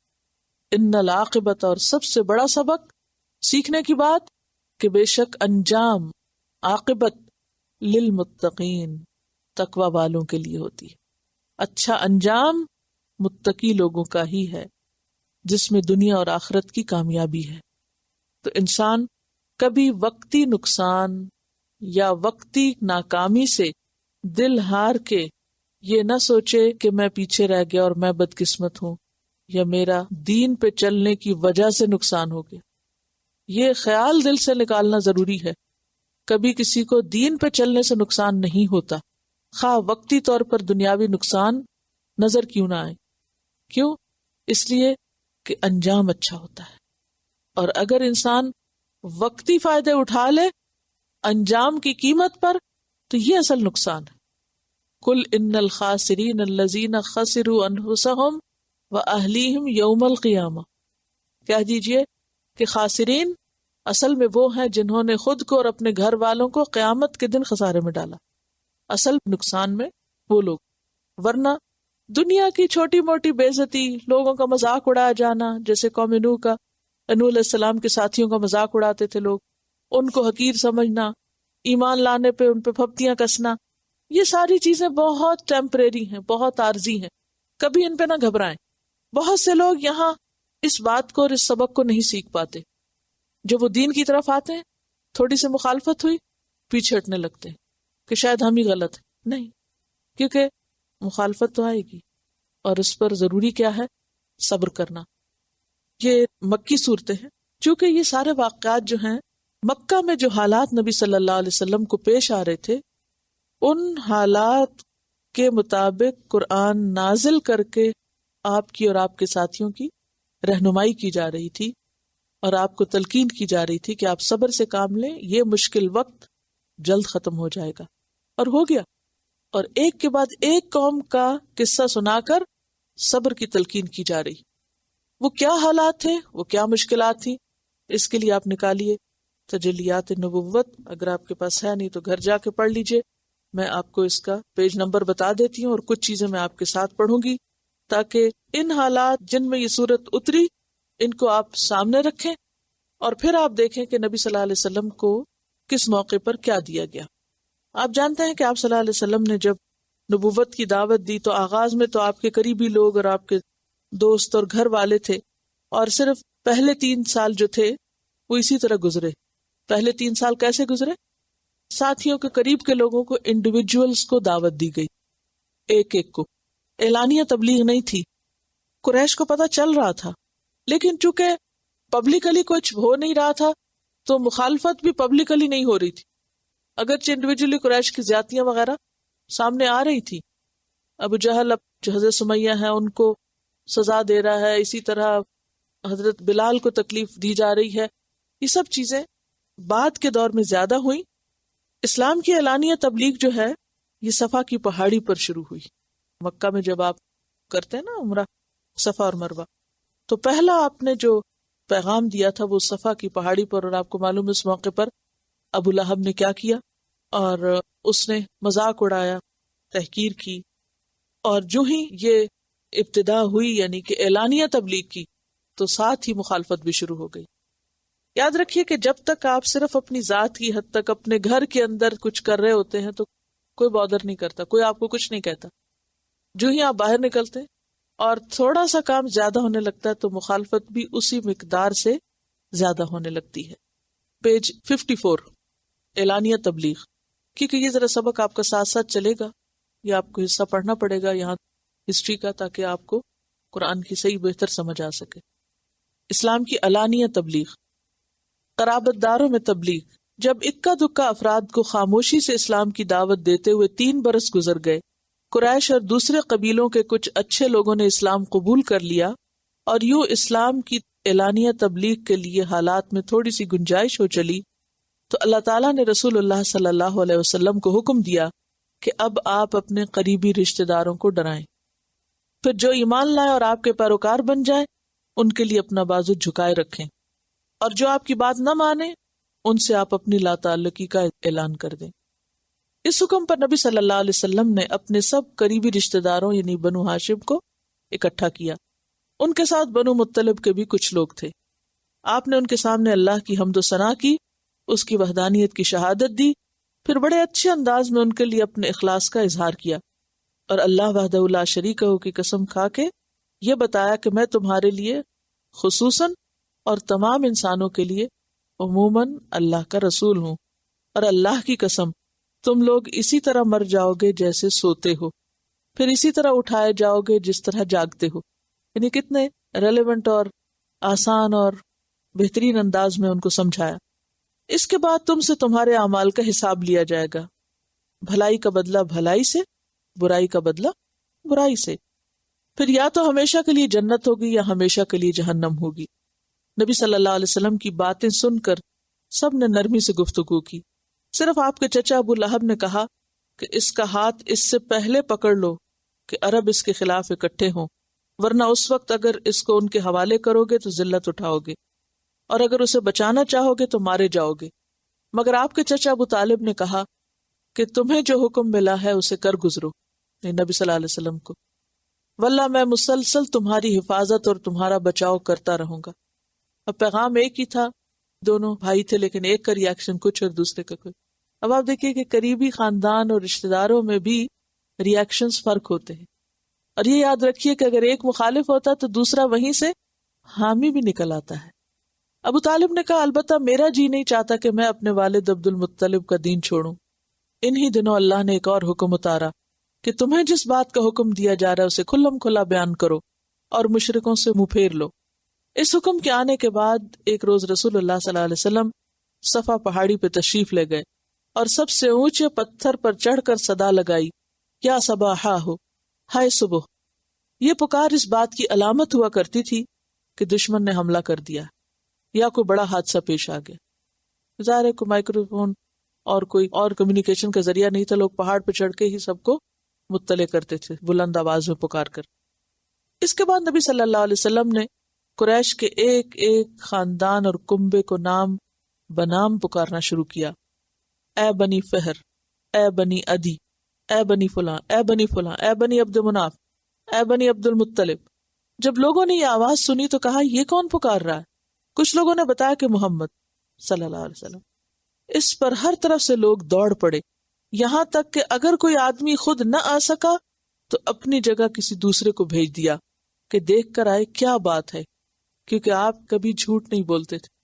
ان العاقبۃ، اور سب سے بڑا سبق سیکھنے کی بات کہ بے شک انجام، عاقبت، للمتقین، تقوی والوں کے لیے ہوتی ہے. اچھا انجام متقی لوگوں کا ہی ہے جس میں دنیا اور آخرت کی کامیابی ہے. تو انسان کبھی وقتی نقصان یا وقتی ناکامی سے دل ہار کے یہ نہ سوچے کہ میں پیچھے رہ گیا اور میں بدقسمت ہوں یا میرا دین پہ چلنے کی وجہ سے نقصان ہو گیا. یہ خیال دل سے نکالنا ضروری ہے. کبھی کسی کو دین پہ چلنے سے نقصان نہیں ہوتا، خواہ وقتی طور پر دنیاوی نقصان نظر کیوں نہ آئے. کیوں؟ اس لیے کہ انجام اچھا ہوتا ہے. اور اگر انسان وقتی فائدے اٹھا لے انجام کی قیمت پر تو یہ اصل نقصان ہے. قل ان الخاسرین الذین خسروا انفسهم واہلیہم یوم القیامہ، کہہ دیجئے کہ خاسرین اصل میں وہ ہیں جنہوں نے خود کو اور اپنے گھر والوں کو قیامت کے دن خسارے میں ڈالا. اصل نقصان میں وہ لوگ. ورنہ دنیا کی چھوٹی موٹی بے عزتی، لوگوں کا مذاق اڑایا جانا، جیسے قوم نوح کا، نوح علیہ السلام کے ساتھیوں کا مذاق اڑاتے تھے لوگ، ان کو حقیر سمجھنا، ایمان لانے پہ ان پہ پھپتیاں کسنا، یہ ساری چیزیں بہت ٹیمپریری ہیں، بہت عارضی ہیں. کبھی ان پہ نہ گھبرائیں. بہت سے لوگ یہاں اس بات کو اور اس سبق کو نہیں سیکھ پاتے. جب وہ دین کی طرف آتے ہیں، تھوڑی سی مخالفت ہوئی، پیچھے ہٹنے لگتے ہیں کہ شاید ہم ہی غلط ہیں. نہیں، کیونکہ مخالفت تو آئے گی اور اس پر ضروری کیا ہے؟ صبر کرنا. یہ مکی صورتیں ہیں. چونکہ یہ سارے واقعات جو ہیں مکہ میں، جو حالات نبی صلی اللہ علیہ وسلم کو پیش آ رہے تھے، ان حالات کے مطابق قرآن نازل کر کے آپ کی اور آپ کے ساتھیوں کی رہنمائی کی جا رہی تھی اور آپ کو تلقین کی جا رہی تھی کہ آپ صبر سے کام لیں، یہ مشکل وقت جلد ختم ہو جائے گا. اور ہو گیا. اور ایک کے بعد ایک قوم کا قصہ سنا کر صبر کی تلقین کی جا رہی. وہ کیا حالات تھے، وہ کیا مشکلات تھی، اس کے لیے آپ نکالیے تجلیات نبوت. اگر آپ کے پاس ہے نہیں تو گھر جا کے پڑھ لیجئے. میں آپ کو اس کا پیج نمبر بتا دیتی ہوں اور کچھ چیزیں میں آپ کے ساتھ پڑھوں گی تاکہ ان حالات جن میں یہ صورت اتری ان کو آپ سامنے رکھیں اور پھر آپ دیکھیں کہ نبی صلی اللہ علیہ وسلم کو کس موقع پر کیا دیا گیا. آپ جانتے ہیں کہ آپ صلی اللہ علیہ وسلم نے جب نبوت کی دعوت دی تو آغاز میں تو آپ کے قریبی لوگ اور آپ کے دوست اور گھر والے تھے، اور صرف پہلے 3 سال جو تھے وہ اسی طرح گزرے. پہلے 3 سال کیسے گزرے؟ ساتھیوں کے قریب کے لوگوں کو انڈیویجولز کو دعوت دی گئی، ایک ایک کو. اعلانیہ تبلیغ نہیں تھی. قریش کو پتہ چل رہا تھا، لیکن چونکہ پبلکلی کچھ ہو نہیں رہا تھا تو مخالفت بھی پبلکلی نہیں ہو رہی تھی. اگرچہ انڈیویجولی قریش کی زیادتیاں وغیرہ سامنے آ رہی تھی. ابو جہل اب جو حضرت سمیہ ہیں ان کو سزا دے رہا ہے، اسی طرح حضرت بلال کو تکلیف دی جا رہی ہے. یہ سب چیزیں بعد کے دور میں زیادہ ہوئیں. اسلام کی اعلانیہ تبلیغ جو ہے یہ صفا کی پہاڑی پر شروع ہوئی. مکہ میں جب آپ کرتے ہیں نا عمرہ، صفا اور مروہ، تو پہلا آپ نے جو پیغام دیا تھا وہ صفا کی پہاڑی پر. اور آپ کو معلوم ہے اس موقع پر ابو لہب نے کیا کیا، اور اس نے مذاق اڑایا، تحقیر کی. اور جو ہی یہ ابتدا ہوئی یعنی کہ اعلانیہ تبلیغ کی تو ساتھ ہی مخالفت بھی شروع ہو گئی. یاد رکھیے کہ جب تک آپ صرف اپنی ذات کی حد تک اپنے گھر کے اندر کچھ کر رہے ہوتے ہیں تو کوئی بادر نہیں کرتا، کوئی آپ کو کچھ نہیں کہتا. جو ہی آپ باہر نکلتے اور تھوڑا سا کام زیادہ ہونے لگتا ہے تو مخالفت بھی اسی مقدار سے زیادہ ہونے لگتی ہے. پیج 54 اعلانیہ تبلیغ. کیونکہ یہ ذرا سبق آپ کا ساتھ ساتھ چلے گا، یہ آپ کو حصہ پڑھنا پڑے گا یہاں ہسٹری کا، تاکہ آپ کو قرآن کی صحیح بہتر سمجھ آ سکے. اسلام کی علانیہ تبلیغ. قرابت داروں میں تبلیغ. جب اکا دکا افراد کو خاموشی سے اسلام کی دعوت دیتے ہوئے 3 برس گزر گئے، قریش اور دوسرے قبیلوں کے کچھ اچھے لوگوں نے اسلام قبول کر لیا اور یوں اسلام کی اعلانیہ تبلیغ کے لیے حالات میں تھوڑی سی گنجائش ہو چلی تو اللہ تعالیٰ نے رسول اللہ صلی اللہ علیہ وسلم کو حکم دیا کہ اب آپ اپنے قریبی رشتہ داروں کو ڈرائیں. پھر جو ایمان لائے اور آپ کے پیروکار بن جائیں ان کے لیے اپنا بازو جھکائے رکھیں، اور جو آپ کی بات نہ مانے ان سے آپ اپنی لا تعلقی کا اعلان کر دیں. اس حکم پر نبی صلی اللہ علیہ وسلم نے اپنے سب قریبی رشتہ داروں یعنی بنو ہاشم کو اکٹھا کیا. ان کے ساتھ بنو مطلب کے بھی کچھ لوگ تھے. آپ نے ان کے سامنے اللہ کی حمد و ثنا کی، اس کی وحدانیت کی شہادت دی، پھر بڑے اچھے انداز میں ان کے لیے اپنے اخلاص کا اظہار کیا اور اللہ وحدہ لا شریک ہو کی قسم کھا کے یہ بتایا کہ میں تمہارے لیے خصوصاً اور تمام انسانوں کے لیے عموماً اللہ کا رسول ہوں، اور اللہ کی قسم تم لوگ اسی طرح مر جاؤ گے جیسے سوتے ہو، پھر اسی طرح اٹھائے جاؤ گے جس طرح جاگتے ہو. یعنی کتنے ریلیونٹ اور آسان اور بہترین انداز میں ان کو سمجھایا. اس کے بعد تم سے تمہارے اعمال کا حساب لیا جائے گا، بھلائی کا بدلہ بھلائی سے، برائی کا بدلہ برائی سے. پھر یا تو ہمیشہ کے لیے جنت ہوگی یا ہمیشہ کے لیے جہنم ہوگی. نبی صلی اللہ علیہ وسلم کی باتیں سن کر سب نے نرمی سے گفتگو کی. صرف آپ کے چچا ابو لہب نے کہا کہ اس کا ہاتھ اس سے پہلے پکڑ لو کہ عرب اس کے خلاف اکٹھے ہوں، ورنہ اس وقت اگر اس کو ان کے حوالے کرو گے تو ذلت اٹھاؤ گے، اور اگر اسے بچانا چاہو گے تو مارے جاؤ گے. مگر آپ کے چچا ابو طالب نے کہا کہ تمہیں جو حکم ملا ہے اسے کر گزرو، نبی صلی اللہ علیہ وسلم کو. واللہ میں مسلسل تمہاری حفاظت اور تمہارا بچاؤ کرتا رہوں گا. اب پیغام ایک ہی تھا، دونوں بھائی تھے لیکن ایک کا ریاکشن کچھ اور دوسرے کا کچھ. اب آپ دیکھیے کہ قریبی خاندان اور رشتہ داروں میں بھی ریاکشنز فرق ہوتے ہیں، اور یہ یاد رکھیے کہ اگر ایک مخالف ہوتا تو دوسرا وہیں سے حامی بھی نکل آتا ہے. ابو طالب نے کہا البتہ میرا جی نہیں چاہتا کہ میں اپنے والد عبد المطلب کا دین چھوڑوں. انہی دنوں اللہ نے ایک اور حکم اتارا کہ تمہیں جس بات کا حکم دیا جا رہا ہے اسے کھلم کھلا بیان کرو اور مشرکوں سے منہ پھیر لو. اس حکم کے آنے کے بعد ایک روز رسول اللہ صلی اللہ علیہ وسلم صفا پہاڑی پہ تشریف لے گئے اور سب سے اونچے پتھر پر چڑھ کر صدا لگائی، یا صباحا ہو، ہائے صبح. یہ پکار اس بات کی علامت ہوا کرتی تھی کہ دشمن نے حملہ کر دیا یا کوئی بڑا حادثہ پیش آ گیا. ظاہر ہے کو مائکرو فون اور کوئی اور کمیونیکیشن کا ذریعہ نہیں تھا، لوگ پہاڑ پہ چڑھ کے ہی سب کو مطلع کرتے تھے بلند آواز میں پکار کر۔ اس کے بعد نبی صلی اللہ علیہ وسلم نے قریش کے ایک ایک خاندان اور کنبے کو نام بنام پکارنا شروع کیا، اے بنی فہر، اے بنی عدی، اے بنی فلاں، اے بنی فلاں، اے بنی عبد مناف، اے بنی عبد المطلب۔ جب لوگوں نے یہ آواز سنی تو کہا یہ کون پکار رہا ہے؟ کچھ لوگوں نے بتایا کہ محمد صلی اللہ علیہ وسلم۔ اس پر ہر طرف سے لوگ دوڑ پڑے، یہاں تک کہ اگر کوئی آدمی خود نہ آ سکا تو اپنی جگہ کسی دوسرے کو بھیج دیا کہ دیکھ کر آئے کیا بات ہے، کیونکہ آپ کبھی جھوٹ نہیں بولتے تھے۔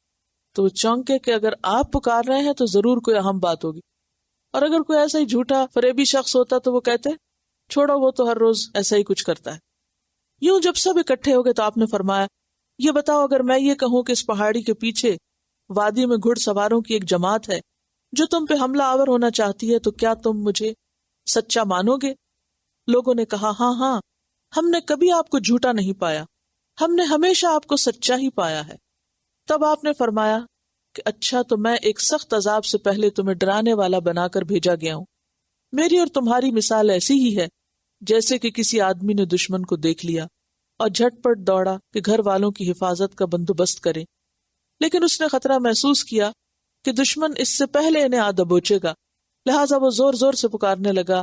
تو وہ چونکے کہ اگر آپ پکار رہے ہیں تو ضرور کوئی اہم بات ہوگی، اور اگر کوئی ایسا ہی جھوٹا فریبی شخص ہوتا تو وہ کہتے چھوڑو وہ تو ہر روز ایسا ہی کچھ کرتا ہے۔ یوں جب سب اکٹھے ہو گئے تو آپ نے فرمایا یہ بتاؤ اگر میں یہ کہوں کہ اس پہاڑی کے پیچھے وادی میں گھڑ سواروں کی ایک جماعت ہے جو تم پہ حملہ آور ہونا چاہتی ہے تو کیا تم مجھے سچا مانو گے؟ لوگوں نے کہا ہاں ہاں، ہم نے کبھی آپ کو جھوٹا نہیں پایا، ہم نے ہمیشہ آپ کو سچا ہی پایا ہے۔ تب آپ نے فرمایا کہ اچھا تو میں ایک سخت عذاب سے پہلے تمہیں ڈرانے والا بنا کر بھیجا گیا ہوں۔ میری اور تمہاری مثال ایسی ہی ہے جیسے کہ کسی آدمی نے دشمن کو دیکھ لیا اور جھٹ پٹ دوڑا کہ گھر والوں کی حفاظت کا بندوبست کرے، لیکن اس نے خطرہ محسوس کیا کہ دشمن اس سے پہلے انہیں آ دبوچے گا، لہٰذا وہ زور زور سے پکارنے لگا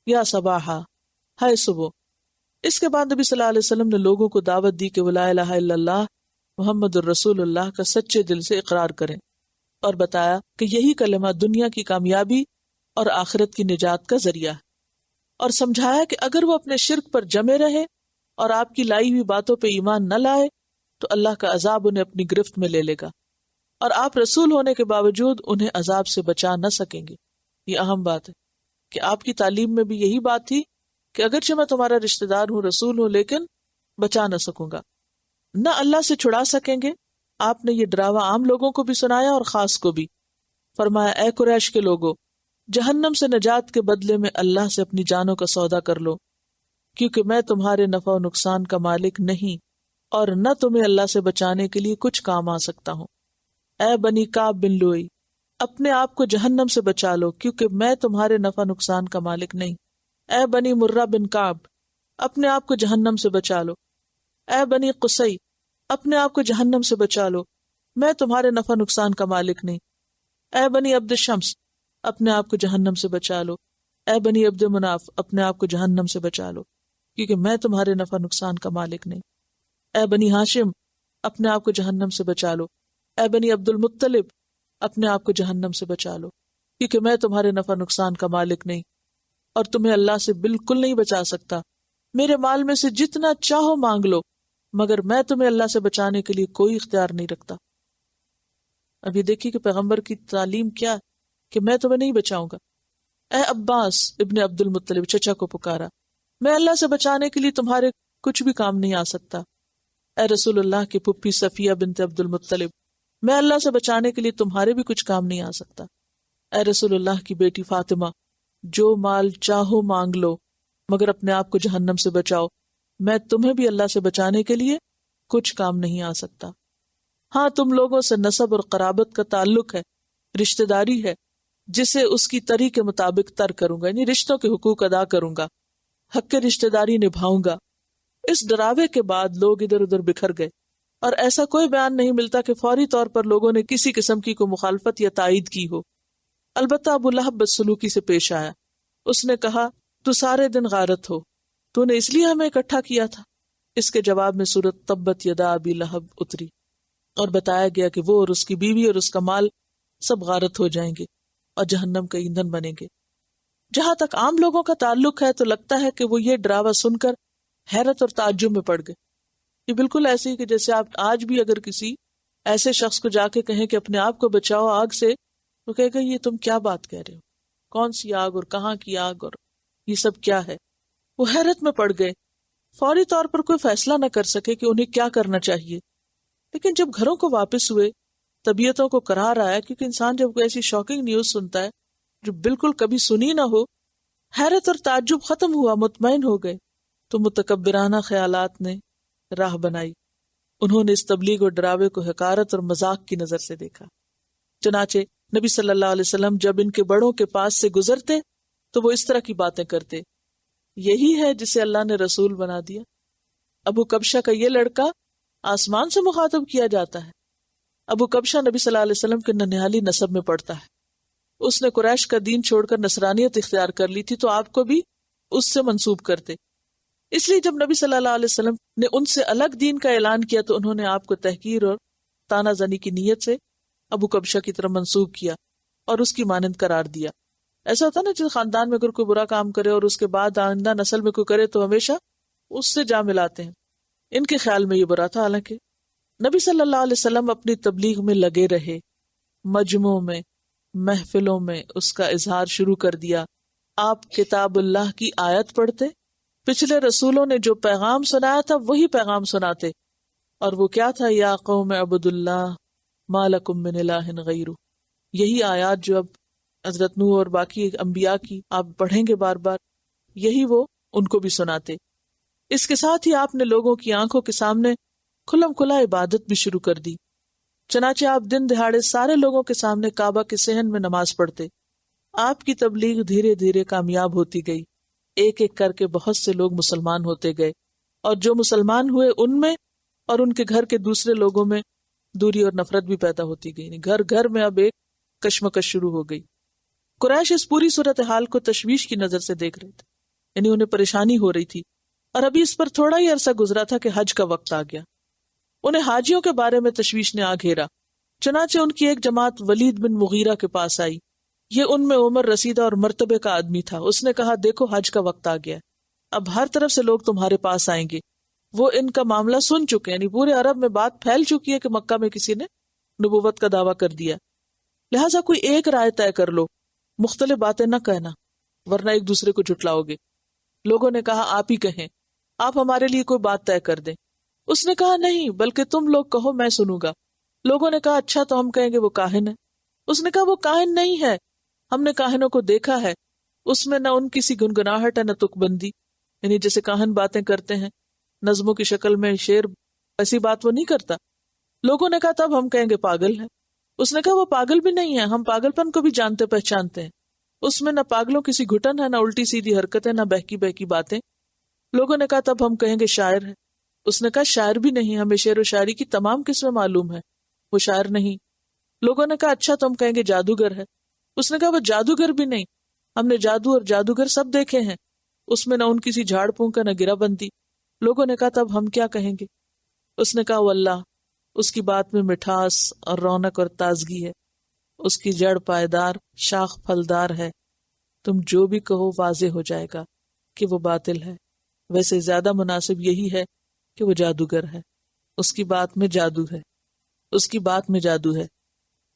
یا صباحا، ہائے صبح۔ اس کے بعد نبی صلی اللہ علیہ وسلم نے لوگوں کو دعوت دی کہ وہ لا الہ الا اللہ محمد الرسول اللہ کا سچے دل سے اقرار کریں، اور بتایا کہ یہی کلمہ دنیا کی کامیابی اور آخرت کی نجات کا ذریعہ ہے، اور سمجھایا کہ اگر وہ اپنے شرک پر جمے رہے اور آپ کی لائی ہوئی باتوں پہ ایمان نہ لائے تو اللہ کا عذاب انہیں اپنی گرفت میں لے لے گا، اور آپ رسول ہونے کے باوجود انہیں عذاب سے بچا نہ سکیں گے۔ یہ اہم بات ہے کہ آپ کی تعلیم میں بھی یہی بات تھی کہ اگرچہ میں تمہارا رشتہ دار ہوں، رسول ہوں، لیکن بچا نہ سکوں گا، نہ اللہ سے چھڑا سکیں گے۔ آپ نے یہ ڈراوا عام لوگوں کو بھی سنایا اور خاص کو بھی۔ فرمایا اے قریش کے لوگو، جہنم سے نجات کے بدلے میں اللہ سے اپنی جانوں کا سودا کر لو، کیونکہ میں تمہارے نفع و نقصان کا مالک نہیں اور نہ تمہیں اللہ سے بچانے کے لیے کچھ کام آ سکتا ہوں۔ اے بنی کعب بن لوئی، اپنے آپ کو جہنم سے بچا لو کیونکہ میں تمہارے نفع نقصان کا مالک نہیں۔ اے بنی مرہ بن کعب، اپنے آپ کو جہنم سے بچا لو۔ اے بنی قصی، اپنے آپ کو جہنم سے بچا لو، میں تمہارے نفع نقصان کا مالک نہیں۔ اے بنی عبد الشمس، اپنے آپ کو جہنم سے بچا لو۔ اے بنی عبد مناف، اپنے آپ کو جہنم سے بچا لو کیونکہ میں تمہارے نفع نقصان کا مالک نہیں۔ اے بنی ہاشم، اپنے آپ کو جہنم سے بچا لو۔ اے بنی عبد المطلب، اپنے آپ کو جہنم سے بچا لو کیونکہ میں تمہارے نفع نقصان کا مالک نہیں اور تمہیں اللہ سے بالکل نہیں بچا سکتا۔ میرے مال میں سے جتنا چاہو مانگ لو، مگر میں تمہیں اللہ سے بچانے کے لیے کوئی اختیار نہیں رکھتا۔ اب یہ دیکھیے کہ پیغمبر کی تعلیم کیا ہے کہ میں تمہیں نہیں بچاؤں گا۔ اے عباس ابن عبد المطلب، چچا کو پکارا، میں اللہ سے بچانے کے لیے تمہارے کچھ بھی کام نہیں آ سکتا۔ اے رسول اللہ کی پھپھی صفیہ بنت عبد المطلب، میں اللہ سے بچانے کے لیے تمہارے بھی کچھ کام نہیں آ سکتا۔ اے رسول اللہ کی بیٹی فاطمہ، جو مال چاہو مانگ لو مگر اپنے آپ کو جہنم سے بچاؤ، میں تمہیں بھی اللہ سے بچانے کے لیے کچھ کام نہیں آ سکتا۔ ہاں، تم لوگوں سے نسب اور قرابت کا تعلق ہے، رشتہ داری ہے، جسے اس کی تری کے مطابق تر کروں گا، یعنی رشتوں کے حقوق ادا کروں گا، حق رشتہ داری نبھاؤں گا۔ اس ڈراوے کے بعد لوگ ادھر ادھر بکھر گئے، اور ایسا کوئی بیان نہیں ملتا کہ فوری طور پر لوگوں نے کسی قسم کی کوئی مخالفت یا تائید کی ہو۔ البتہ ابو لہب بدسلوکی سے پیش آیا، اس نے کہا تو سارے دن غارت ہو، تو نے اس لیے ہمیں اکٹھا کیا تھا۔ اس کے جواب میں سورۃ تبت یدا ابی لہب اتری اور بتایا گیا کہ وہ اور اس کی بیوی اور اس کا مال سب غارت ہو جائیں گے اور جہنم کا ایندھن بنیں گے۔ جہاں تک عام لوگوں کا تعلق ہے تو لگتا ہے کہ وہ یہ ڈراوا سن کر حیرت اور تعجب میں پڑ گئے۔ یہ بالکل ایسے ہی کہ جیسے آپ آج بھی اگر کسی ایسے شخص کو جا کے کہیں کہ اپنے آپ کو بچاؤ آگ سے، تو کہے گا یہ تم کیا بات کہہ رہے ہو، کون سی آگ اور کہاں کی آگ اور یہ سب کیا ہے۔ وہ حیرت میں پڑ گئے، فوری طور پر کوئی فیصلہ نہ کر سکے کہ انہیں کیا کرنا چاہیے۔ لیکن جب گھروں کو واپس ہوئے، طبیعتوں کو قرار آیا، کیونکہ انسان جب کوئی ایسی شاکنگ نیوز سنتا ہے جو بالکل کبھی سنی نہ ہو، حیرت اور تعجب ختم ہوا، مطمئن ہو گئے، تو متکبرانہ خیالات نے راہ بنائی۔ انہوں نے اس تبلیغ اور ڈراوے کو حقارت اور مذاق کی نظر سے دیکھا۔ چنانچہ نبی صلی اللہ علیہ وسلم جب ان کے بڑوں کے پاس سے گزرتے تو وہ اس طرح کی باتیں کرتے. یہی ہے جسے اللہ نے رسول بنا دیا. ابو کبشہ کا یہ لڑکا آسمان سے مخاطب کیا جاتا ہے. ابو کبشہ نبی صلی اللہ علیہ وسلم کے ننیالی نسب میں پڑتا ہے. اس نے قریش کا دین چھوڑ کر نصرانیت اختیار کر لی تھی تو آپ کو بھی اس سے منسوب کرتے. اس لیے جب نبی صلی اللہ علیہ وسلم نے ان سے الگ دین کا اعلان کیا تو انہوں نے آپ کو تحقیر اور طعنہ زنی کی نیت سے ابو کبشہ کی طرف منسوب کیا اور اس کی مانند قرار دیا. ایسا ہوتا نا جس خاندان میں اگر کوئی برا کام کرے اور اس کے بعد آئندہ نسل میں کوئی کرے تو ہمیشہ اس سے جا ملاتے ہیں. ان کے خیال میں یہ برا تھا. حالانکہ نبی صلی اللہ علیہ وسلم اپنی تبلیغ میں لگے رہے، مجمعوں میں، محفلوں میں اس کا اظہار شروع کر دیا. آپ کتاب اللہ کی آیت پڑھتے، پچھلے رسولوں نے جو پیغام سنایا تھا وہی پیغام سناتے. اور وہ کیا تھا؟ یا قوم اعبدوا اللہ ما لکم من الہ غیرہ. یہی آیات جو اب حضرت نوح اور باقی انبیاء کی آپ پڑھیں گے بار بار، یہی وہ ان کو بھی سناتے. اس کے ساتھ ہی آپ نے لوگوں کی آنکھوں کے سامنے کھلم کھلا عبادت بھی شروع کر دی. چنانچہ آپ دن دہاڑے سارے لوگوں کے سامنے کعبہ کے صحن میں نماز پڑھتے. آپ کی تبلیغ دھیرے دھیرے کامیاب ہوتی گئی. ایک ایک کر کے بہت سے لوگ مسلمان ہوتے گئے، اور جو مسلمان ہوئے ان میں اور ان کے گھر کے دوسرے لوگوں میں دوری اور نفرت بھی پیدا ہوتی گئی. گھر گھر میں اب ایک کشمکش شروع ہو گئی. قریش اس پوری صورتحال کو تشویش کی نظر سے دیکھ رہے تھے، یعنی انہیں پریشانی ہو رہی تھی. اور ابھی اس پر تھوڑا ہی عرصہ گزرا تھا کہ حج کا وقت آ گیا. انہیں حاجیوں کے بارے میں تشویش نے آ گھیرا. چنانچہ ان کی ایک جماعت ولید بن مغیرہ کے پاس آئی. یہ ان میں عمر رسیدہ اور مرتبے کا آدمی تھا. اس نے کہا، دیکھو حج کا وقت آ گیا، اب ہر طرف سے لوگ تمہارے پاس آئیں گے. وہ ان کا معاملہ سن چکے، یعنی پورے عرب میں بات پھیل چکی ہے کہ مکہ میں کسی نے نبوت کا دعویٰ کر دیا. لہٰذا کوئی ایک رائے طے کر لو، مختلف باتیں نہ کہنا ورنہ ایک دوسرے کو جھٹلاؤ گے. لوگوں نے کہا، آپ ہی کہیں، آپ ہمارے لیے کوئی بات طے کر دیں. اس نے کہا، نہیں، بلکہ تم لوگ کہو، میں سنوں گا. لوگوں نے کہا، اچھا تو ہم کہیں گے وہ کاہن ہے. اس نے کہا، وہ کاہن نہیں ہے، ہم نے کاہنوں کو دیکھا ہے، اس میں نہ ان کسی گنگناہٹ ہے نہ تک بندی، یعنی جیسے کاہن باتیں کرتے ہیں نظموں کی شکل میں شعر، ایسی بات وہ نہیں کرتا. لوگوں نے کہا، تب ہم کہیں گے پاگل ہے. اس نے کہا، وہ پاگل بھی نہیں ہے، ہم پاگل پن کو بھی جانتے پہچانتے ہیں، اس میں نہ پاگلوں کسی گھٹن ہے نہ الٹی سیدھی حرکتیں نہ بہکی بہکی باتیں. لوگوں نے کہا، تب ہم کہیں گے شاعر ہے. اس نے کہا، شاعر بھی نہیں، ہمیں شعر و شاعری کی تمام قسمیں معلوم ہے، وہ شاعر نہیں. لوگوں نے کہا، اچھا تو ہم کہیں گے جادوگر ہے. اس نے کہا، وہ جادوگر بھی نہیں، ہم نے جادو اور جادوگر سب دیکھے ہیں، اس میں نہ ان کسی جھاڑ پھونک نہ گرہ بندی. لوگوں نے کہا، تب ہم کیا کہیں گے؟ اس نے کہا، واللہ، اس کی بات میں مٹھاس اور رونق اور تازگی ہے، اس کی جڑ پائیدار، شاخ پھلدار ہے. تم جو بھی کہو واضح ہو جائے گا کہ وہ باطل ہے. ویسے زیادہ مناسب یہی ہے کہ وہ جادوگر ہے، اس کی بات میں جادو ہے، اس کی بات میں جادو ہے.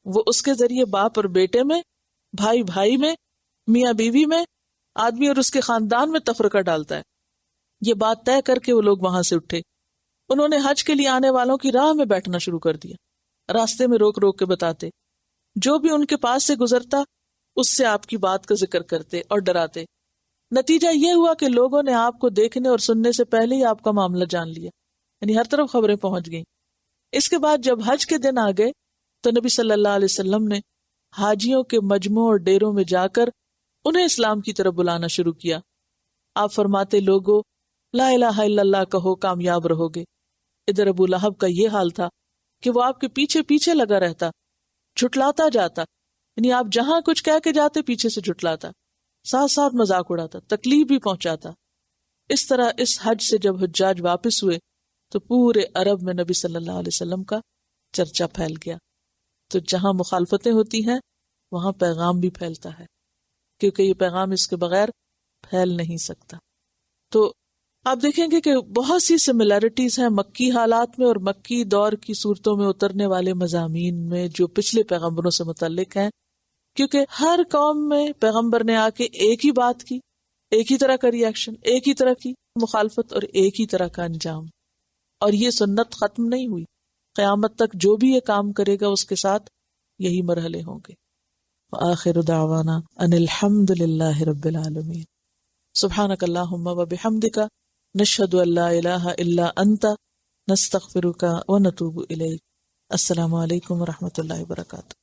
وہ اس کے ذریعے باپ اور بیٹے میں، بھائی بھائی میں، میاں بیوی میں، آدمی اور اس کے خاندان میں تفرقہ ڈالتا ہے. یہ بات طے کر کے وہ لوگ وہاں سے اٹھے. انہوں نے حج کے لیے آنے والوں کی راہ میں بیٹھنا شروع کر دیا، راستے میں روک روک کے بتاتے. جو بھی ان کے پاس سے گزرتا اس سے آپ کی بات کا ذکر کرتے اور ڈراتے. نتیجہ یہ ہوا کہ لوگوں نے آپ کو دیکھنے اور سننے سے پہلے ہی آپ کا معاملہ جان لیا، یعنی ہر طرف خبریں پہنچ گئیں. اس کے بعد جب حج کے دن آ گئے تو نبی صلی اللہ علیہ وسلم نے حاجیوں کے مجمعوں اور ڈیروں میں جا کر انہیں اسلام کی طرف بلانا شروع کیا. آپ فرماتے، لوگو لا الہ الا اللہ کہو، کامیاب رہو گے. ادھر ابو لہب کا یہ حال تھا کہ وہ آپ کے پیچھے پیچھے لگا رہتا، جھٹلاتا جاتا، یعنی آپ جہاں کچھ کہہ کے جاتے پیچھے سے جھٹلاتا، ساتھ ساتھ مذاق اڑاتا، تکلیف بھی پہنچاتا. اس طرح اس حج سے جب حجاج واپس ہوئے تو پورے عرب میں نبی صلی اللہ علیہ وسلم کا چرچا پھیل گیا. تو جہاں مخالفتیں ہوتی ہیں وہاں پیغام بھی پھیلتا ہے، کیونکہ یہ پیغام اس کے بغیر پھیل نہیں سکتا. تو آپ دیکھیں گے کہ بہت سی سملیرٹیز ہیں مکی حالات میں اور مکی دور کی صورتوں میں اترنے والے مضامین میں جو پچھلے پیغمبروں سے متعلق ہیں، کیونکہ ہر قوم میں پیغمبر نے آ کے ایک ہی بات کی، ایک ہی طرح کا ری ایکشن، ایک ہی طرح کی مخالفت اور ایک ہی طرح کا انجام. اور یہ سنت ختم نہیں ہوئی، قیامت تک جو بھی یہ کام کرے گا اس کے ساتھ یہی مرحلے ہوں گے. وآخر دعوانا ان الحمد للہ رب العالمین. سبحانک اللہم وبحمدک، نشہد ان لا الہ الا انت، نستغفرک ونتوب الیک. السلام علیکم ورحمۃ اللہ وبرکاتہ.